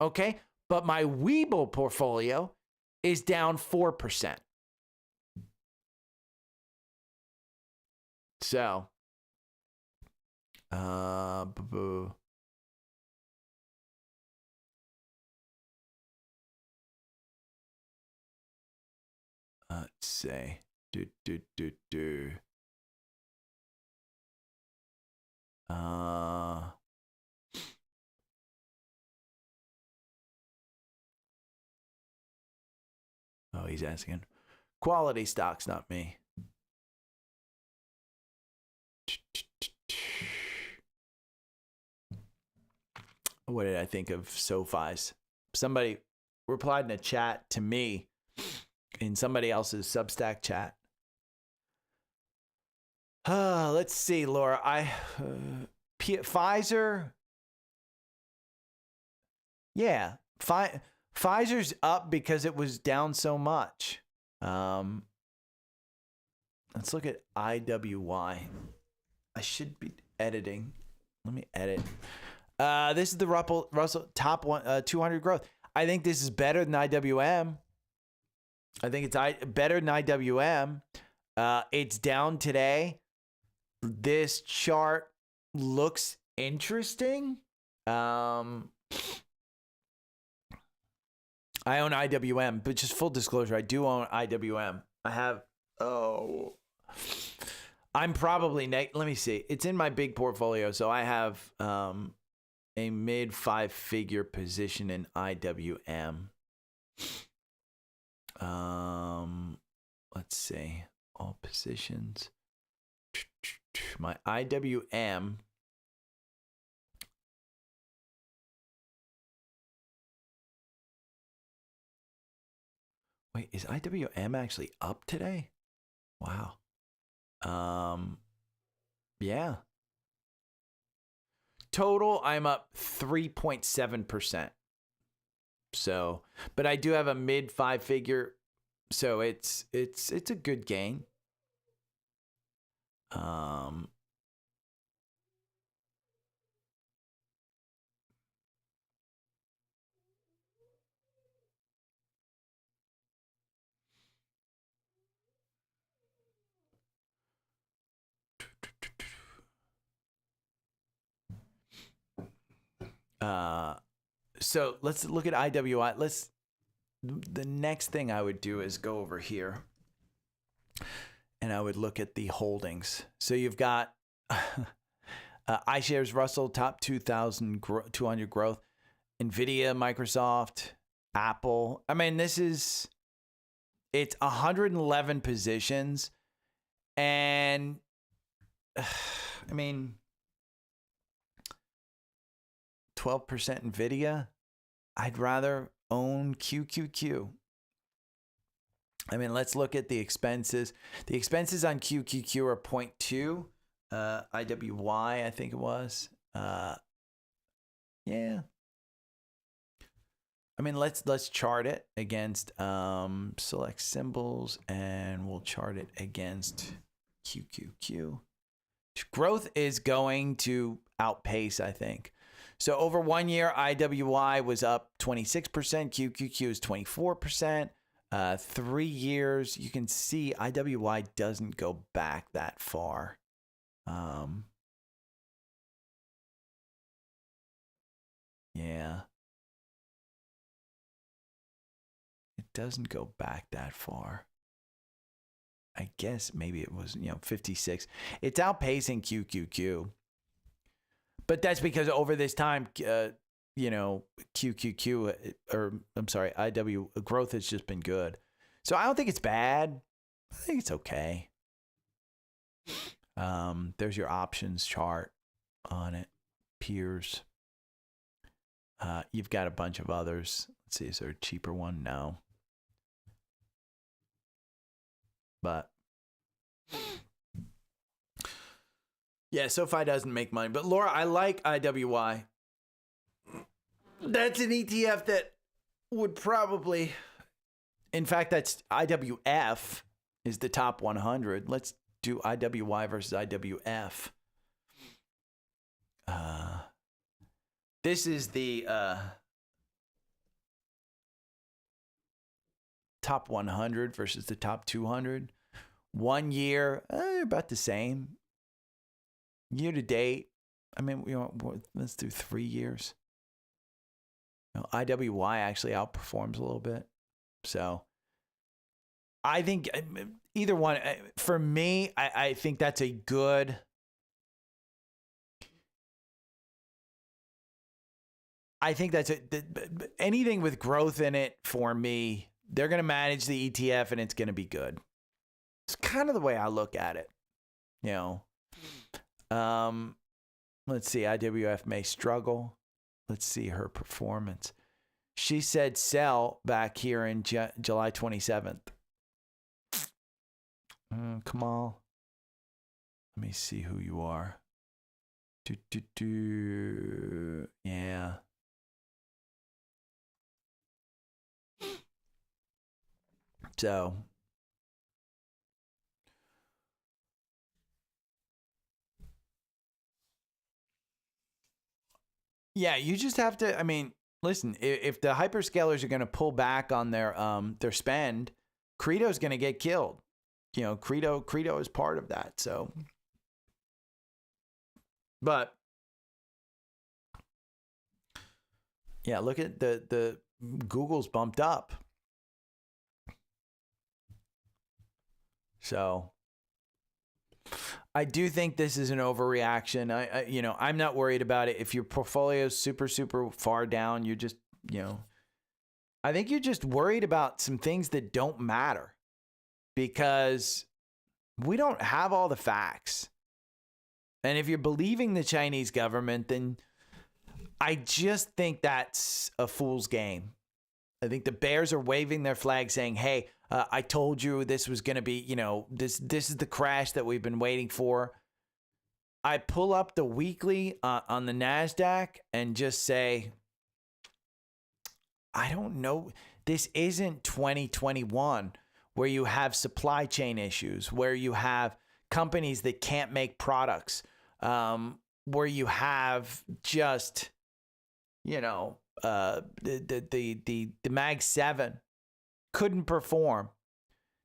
Okay. But my Webull portfolio is down 4%. So, let's say, oh, he's asking. Quality stocks, not me. What did I think of SOFIs? Somebody replied in a chat to me in somebody else's Substack chat. Let's see, Laura. Pfizer. Yeah, Pfizer's up because it was down so much. Let's look at IWY. I should be editing. Let me edit. This is the Russell top 200 growth. I think this is better than IWM. I think it's better than IWM. It's down today. This chart looks interesting. I own IWM, but just full disclosure, I do own IWM. I have, I'm probably, let me see. It's in my big portfolio. So I have a mid 5-figure position in IWM. Let's see. All positions. My IWM. Wait, is IWM actually up today? Wow. Yeah. Total, I'm up 3.7%. So, but I do have a mid 5-figure, so it's a good gain. So let's look at IWI. The next thing I would do is go over here and I would look at the holdings. So you've got iShares Russell top 2,200 growth, NVIDIA, Microsoft, Apple. I mean, it's 111 positions. And I mean, 12% NVIDIA. I'd rather own QQQ. I mean, let's look at the expenses. The expenses on QQQ are 0.2. IWY, I think it was. Yeah. I mean, let's chart it against select symbols, and we'll chart it against QQQ. Growth is going to outpace, I think. So over 1 year, IWI was up 26%. QQQ is 24%. 3 years, you can see IWI doesn't go back that far. Yeah. It doesn't go back that far. I guess maybe it was, 56. It's outpacing QQQ. But that's because over this time, QQQ, IW growth has just been good. So I don't think it's bad. I think it's okay. There's your options chart on it. Peers. You've got a bunch of others. Let's see, is there a cheaper one? No. But yeah, SoFi doesn't make money. But Laura, I like IWI. That's an ETF that would probably, in fact, that's IWF is the top 100. Let's do IWY versus IWF. This is the top 100 versus the top 200. 1 year, about the same. Year to date, I mean, let's do 3 years. IWY actually outperforms a little bit. So I think either one, for me, I think that's a good. I think that's anything with growth in it for me, they're going to manage the ETF and it's going to be good. It's kind of the way I look at it. Let's see. IWF may struggle. Let's see her performance. She said sell back here in July 27th. Kamal. Let me see who you are. Yeah. So. Yeah, you just have to, I mean, listen, if the hyperscalers are going to pull back on their spend, Credo's going to get killed. Credo is part of that. So, but yeah, look at the Google's bumped up. So I do think this is an overreaction. I'm not worried about it. If your portfolio is super, super far down, you're just, I think you're just worried about some things that don't matter because we don't have all the facts. And if you're believing the Chinese government, then I just think that's a fool's game. I think the bears are waving their flag saying, hey, I told you this was going to be, this is the crash that we've been waiting for. I pull up the weekly on the NASDAQ and just say, I don't know. This isn't 2021 where you have supply chain issues, where you have companies that can't make products, where you have just, the Mag 7 couldn't perform.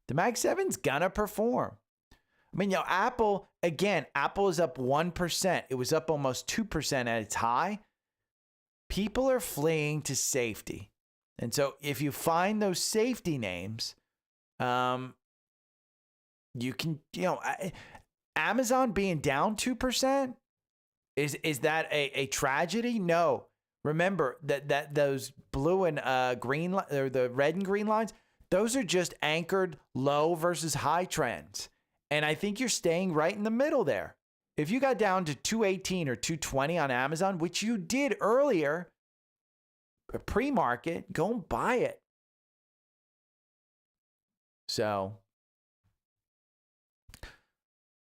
The Mag 7's gonna perform. I mean, Apple is up 1%. It was up almost 2% at its high. People are fleeing to safety. And so if you find those safety names, you can, Amazon being down 2%, is that a tragedy? No. Remember that those blue and green, or the red and green lines, those are just anchored low versus high trends. And I think you're staying right in the middle there. If you got down to 218 or 220 on Amazon, which you did earlier, pre-market, go and buy it. So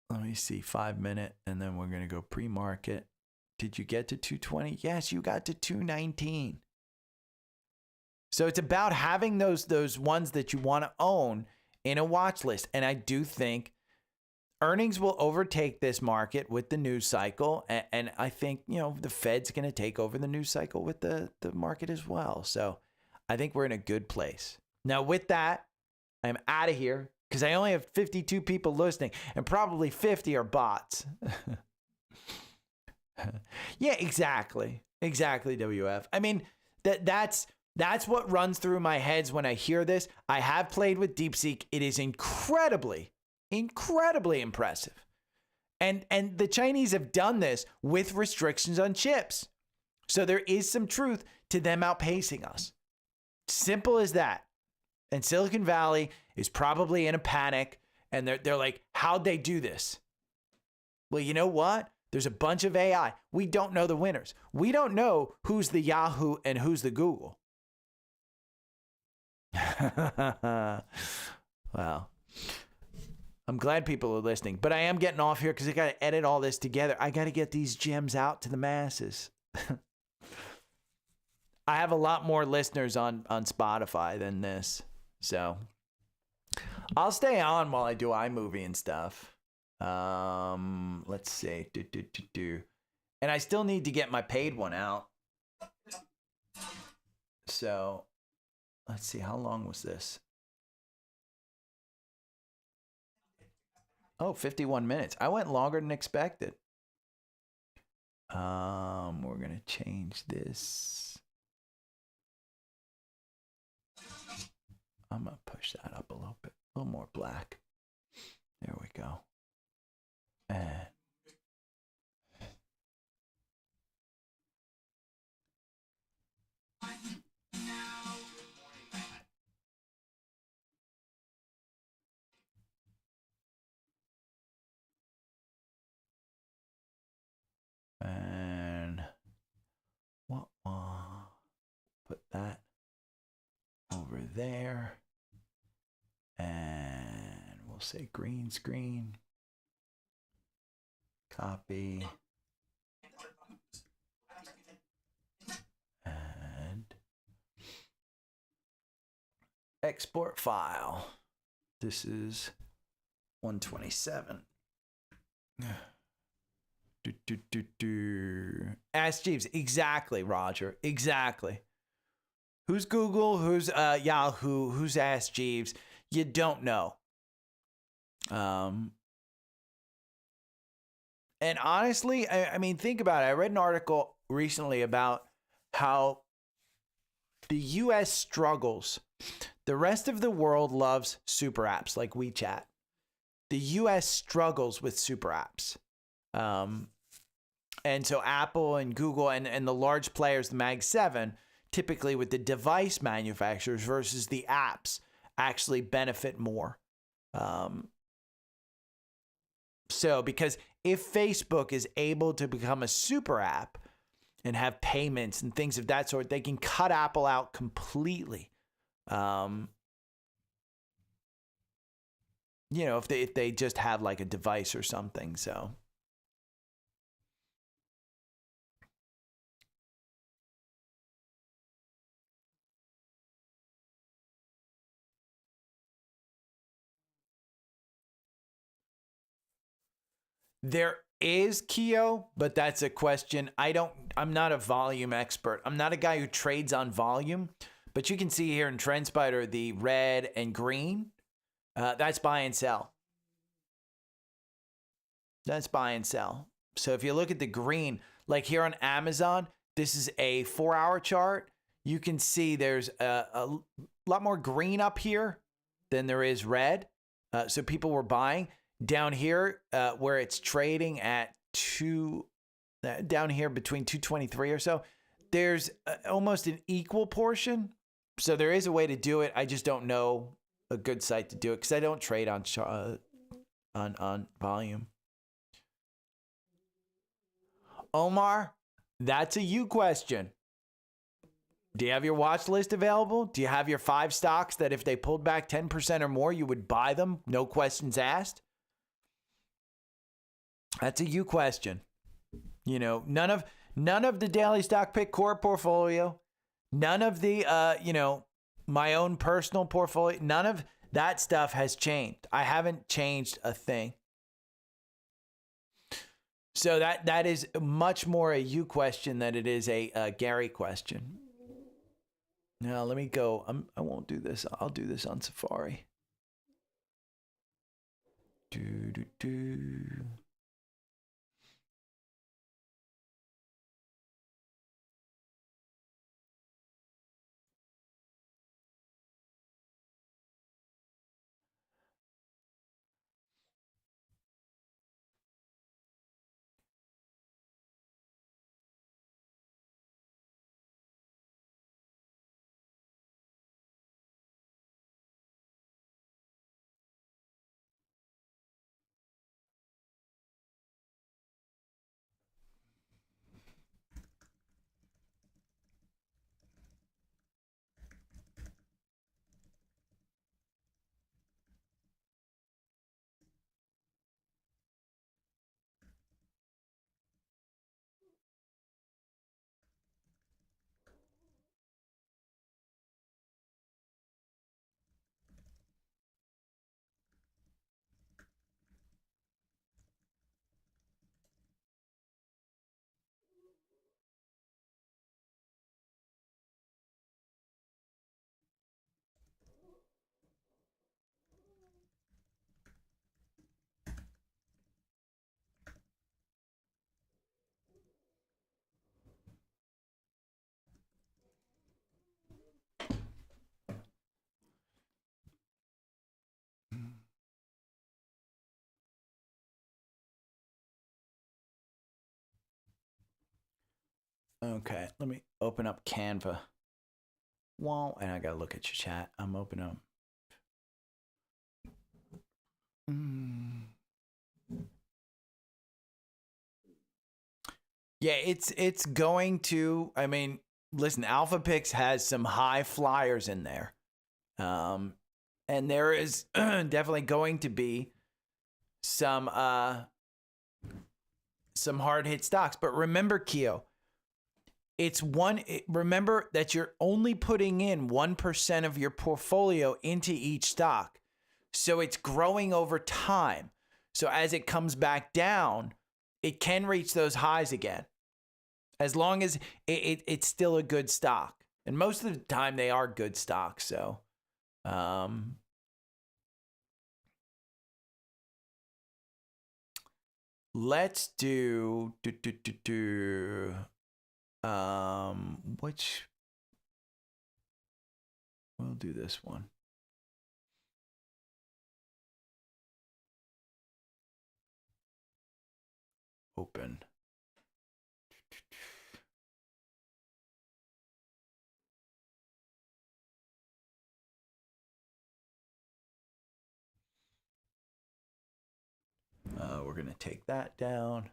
let me see, 5 minute, and then we're going to go pre-market. Did you get to 220? Yes, you got to 219. So it's about having those ones that you want to own in a watch list. And I do think earnings will overtake this market with the news cycle. And I think, the Fed's going to take over the news cycle with the market as well. So I think we're in a good place. Now, with that, I'm out of here because I only have 52 people listening and probably 50 are bots. Yeah, exactly. Exactly, WF. I mean, that's what runs through my heads when I hear this. I have played with DeepSeek. It is incredibly impressive. And the Chinese have done this with restrictions on chips. So there is some truth to them outpacing us. Simple as that. And Silicon Valley is probably in a panic and they're like, how'd they do this? Well, you know what? There's a bunch of AI. We don't know the winners. We don't know who's the Yahoo and who's the Google. Well, I'm glad people are listening, but I am getting off here because I got to edit all this together. I got to get these gems out to the masses. I have a lot more listeners on Spotify than this, so I'll stay on while I do iMovie and stuff. Let's see. And I still need to get my paid one out. So let's see. How long was this? Oh, 51 minutes. I went longer than expected. We're going to change this. I'm going to push that up a little bit. A little more black. There we go. And what? Put that over there. And we'll say green screen. Copy. And export file. This is 127. Ask Jeeves. Exactly, Roger. Exactly. Who's Google? Who's Yahoo? Who's Ask Jeeves? You don't know. And honestly, I mean, think about it. I read an article recently about how the US struggles. The rest of the world loves super apps like WeChat. The US struggles with super apps. And so Apple and Google and the large players, the Mag 7, typically with the device manufacturers versus the apps, actually benefit more. So because if Facebook is able to become a super app and have payments and things of that sort, they can cut Apple out completely. You know, if they just have like a device or something. So there is Keo, but that's a question. I'm not a volume expert. I'm not a guy who trades on volume, but you can see here in Trendspider, the red and green, that's buy and sell. That's buy and sell. So if you look at the green, like here on Amazon, this is a 4-hour chart. You can see there's a lot more green up here than there is red. So people were buying. Down here, where it's trading at down here between 223 or so, there's almost an equal portion. So there is a way to do it. I just don't know a good site to do it because I don't trade on volume. Omar, that's a you question. Do you have your watch list available? Do you have your 5 stocks that if they pulled back 10% or more, you would buy them? No questions asked. That's a you question. You know, none of the daily stock pick core portfolio, none of the my own personal portfolio, none of that stuff has changed. I haven't changed a thing. So that is much more a you question than it is a Gary question. Now let me go. I won't do this. I'll do this on Safari. Okay, let me open up Canva. Well, and I gotta look at your chat. I'm opening up. Yeah, it's going to. I mean, listen, Alpha Pix has some high flyers in there, and there is definitely going to be some hard hit stocks. But remember, Keo, remember that you're only putting in 1% of your portfolio into each stock. So it's growing over time. So as it comes back down, it can reach those highs again. As long as it's still a good stock. And most of the time they are good stocks. So, let's do which we'll do this one. Open. We're going to take that down.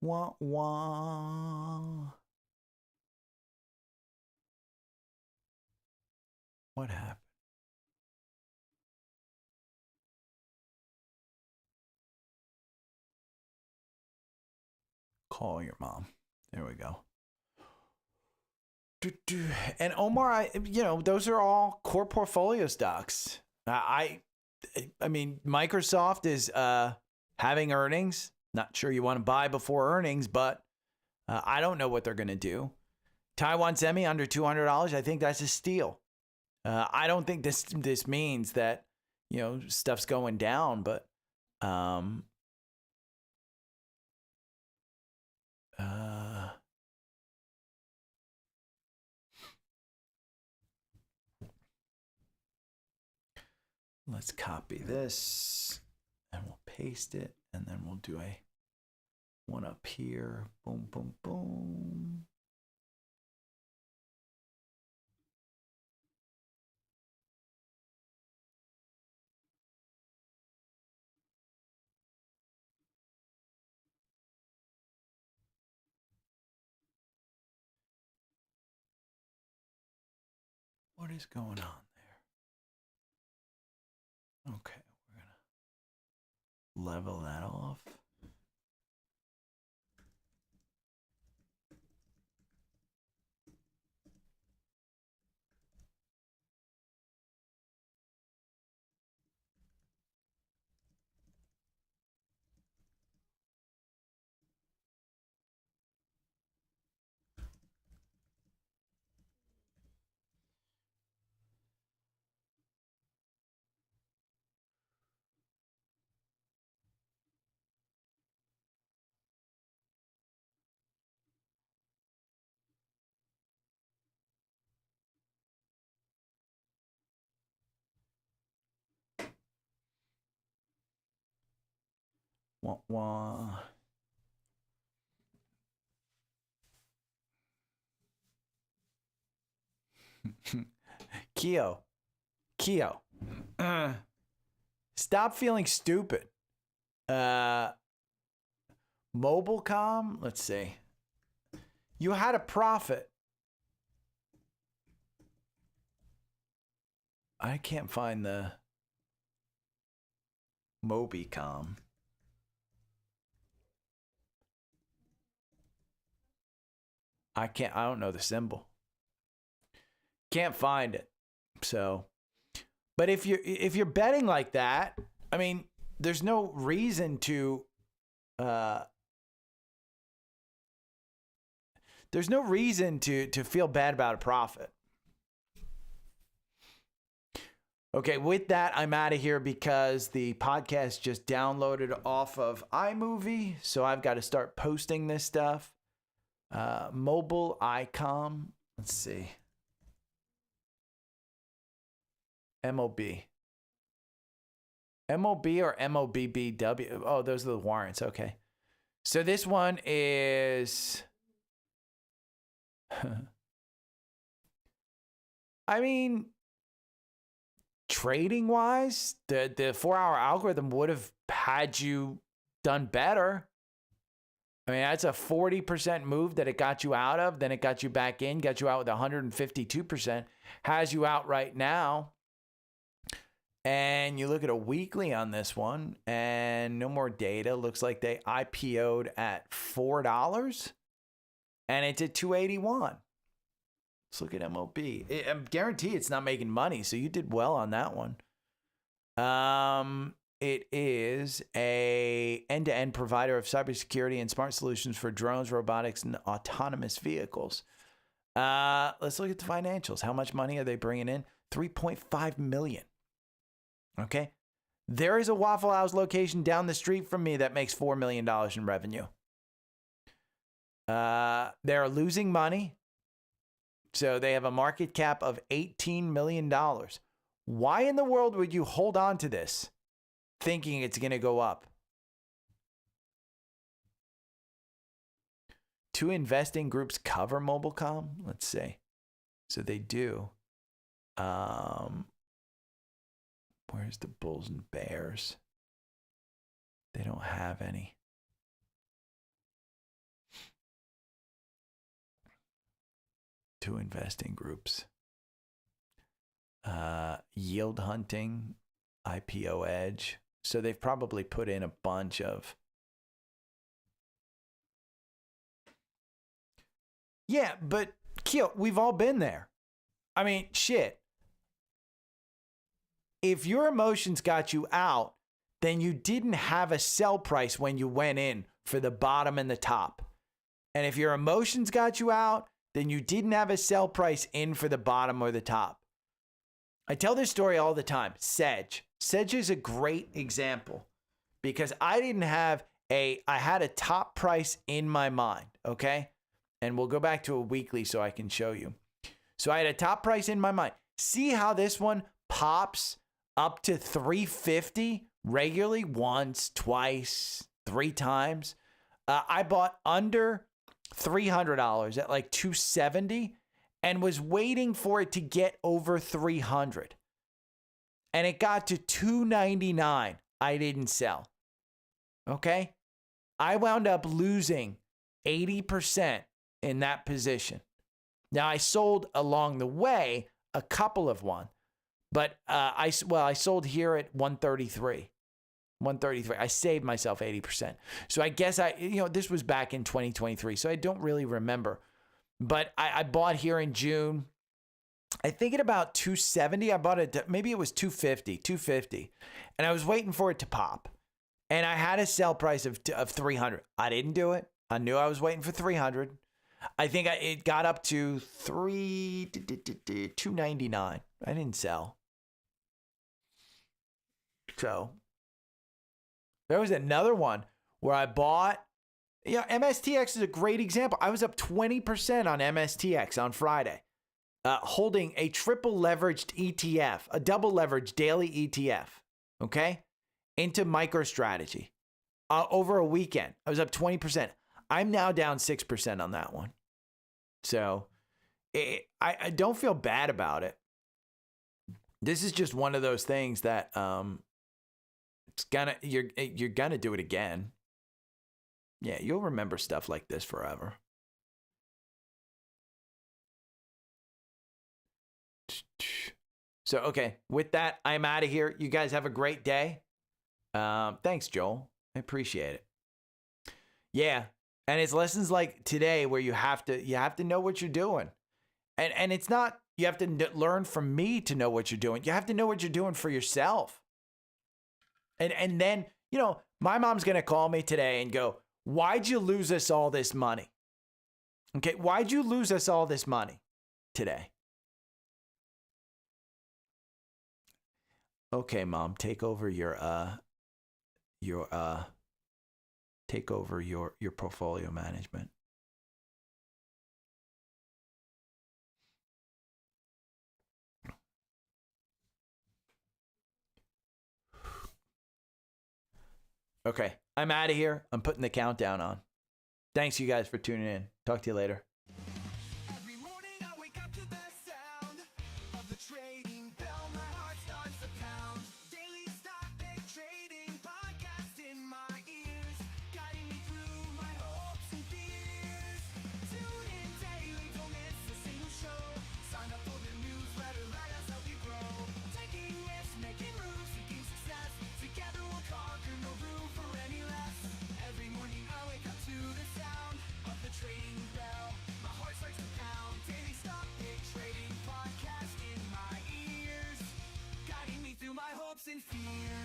Wah, wah. What happened? Call your mom. There we go. And Omar, those are all core portfolio stocks. I mean, Microsoft is having earnings. Not sure you want to buy before earnings, but I don't know what they're going to do. Taiwan Semi under $200. I think that's a steal. I don't think this means that stuff's going down, but let's copy this and we'll paste it, and then we'll do a one up here. Boom, boom, boom. What is going on there? Okay, we're going to level that off. Wah, wah. Keo. Stop feeling stupid. Mobilecom, let's see. You had a profit. I can't find the Mobicom. I don't know the symbol. Can't find it. So, but if you're betting like that, I mean, there's no reason to feel bad about a profit. Okay, with that, I'm out of here because the podcast just downloaded off of iMovie, so I've got to start posting this stuff. Mobile ICOM. Let's see. MOB. MOB or MOBBW? Oh, those are the warrants. Okay. So this one is... I mean, trading wise, the 4-hour algorithm would have had you done better. I mean, that's a 40% move that it got you out of. Then it got you back in, got you out with 152%, has you out right now. And you look at a weekly on this one and no more data. Looks like they IPO'd at $4 and it's at 281. Let's look at MOB. I guarantee it's not making money, so you did well on that one. It is a end-to-end provider of cybersecurity and smart solutions for drones, robotics, and autonomous vehicles. Let's look at the financials. How much money are they bringing in? $3.5 million. Okay. There is a Waffle House location down the street from me that makes $4 million in revenue. They're losing money. So they have a market cap of $18 million. Why in the world would you hold on to this thinking it's going to go up? Two investing groups cover Mobilecom. Let's see. So they do. Where's the Bulls and Bears? They don't have any. Two investing groups. Yield hunting, IPO edge. So they've probably put in a bunch of. Yeah, but Keel, we've all been there. I mean, shit. If your emotions got you out, then you didn't have a sell price when you went in for the bottom and the top. And if your emotions got you out, then you didn't have a sell price in for the bottom or the top. I tell this story all the time. Sedge. Sedge is a great example because I had a top price in my mind, okay? And we'll go back to a weekly so I can show you. So I had a top price in my mind. See how this one pops up to 350 regularly once, twice, 3 times. I bought under $300 at like 270 and was waiting for it to get over 300. And it got to 299. I didn't sell. Okay? I wound up losing 80% in that position. Now I sold along the way a couple of one. But I sold here at 133. 133. I saved myself 80%. So I guess this was back in 2023. So I don't really remember. But I bought here in June. I think at about 270. I bought it. Maybe it was 250. And I was waiting for it to pop. And I had a sell price of 300. I didn't do it. I knew I was waiting for 300. I think it got up to 299. I didn't sell. So there was another one where I bought, MSTX is a great example. I was up 20% on MSTX on Friday, holding a triple leveraged ETF, a double leveraged daily ETF, okay, into MicroStrategy over a weekend. I was up 20%. I'm now down 6% on that one. So I don't feel bad about it. This is just one of those things that you're gonna do it again. Yeah, you'll remember stuff like this forever. So okay, with that, I'm out of here. You guys have a great day. Thanks, Joel. I appreciate it. Yeah, and it's lessons like today where you have to know what you're doing, and it's not you have to learn from me to know what you're doing. You have to know what you're doing for yourself. And then, my mom's going to call me today and go, why'd you lose us all this money? Okay, why'd you lose us all this money today? Okay, Mom, take over your portfolio management. Okay, I'm out of here. I'm putting the countdown on. Thanks, you guys, for tuning in. Talk to you later. Every morning I wake up to the sound of the trading bell. My heart starts to pound. Daily stock pick trading podcast in my ears, guiding me through my hopes and fears. Tune in daily, don't miss a single show. Sign up for the newsletter, let us help you grow. Taking risks, making moves, seeking success. Together we'll conquer, no room for any less. Every morning I wake up to the sound of the trading bell. My heart starts to pound. Daily stock pick trading podcast in my ears, guiding me through my hopes and fears.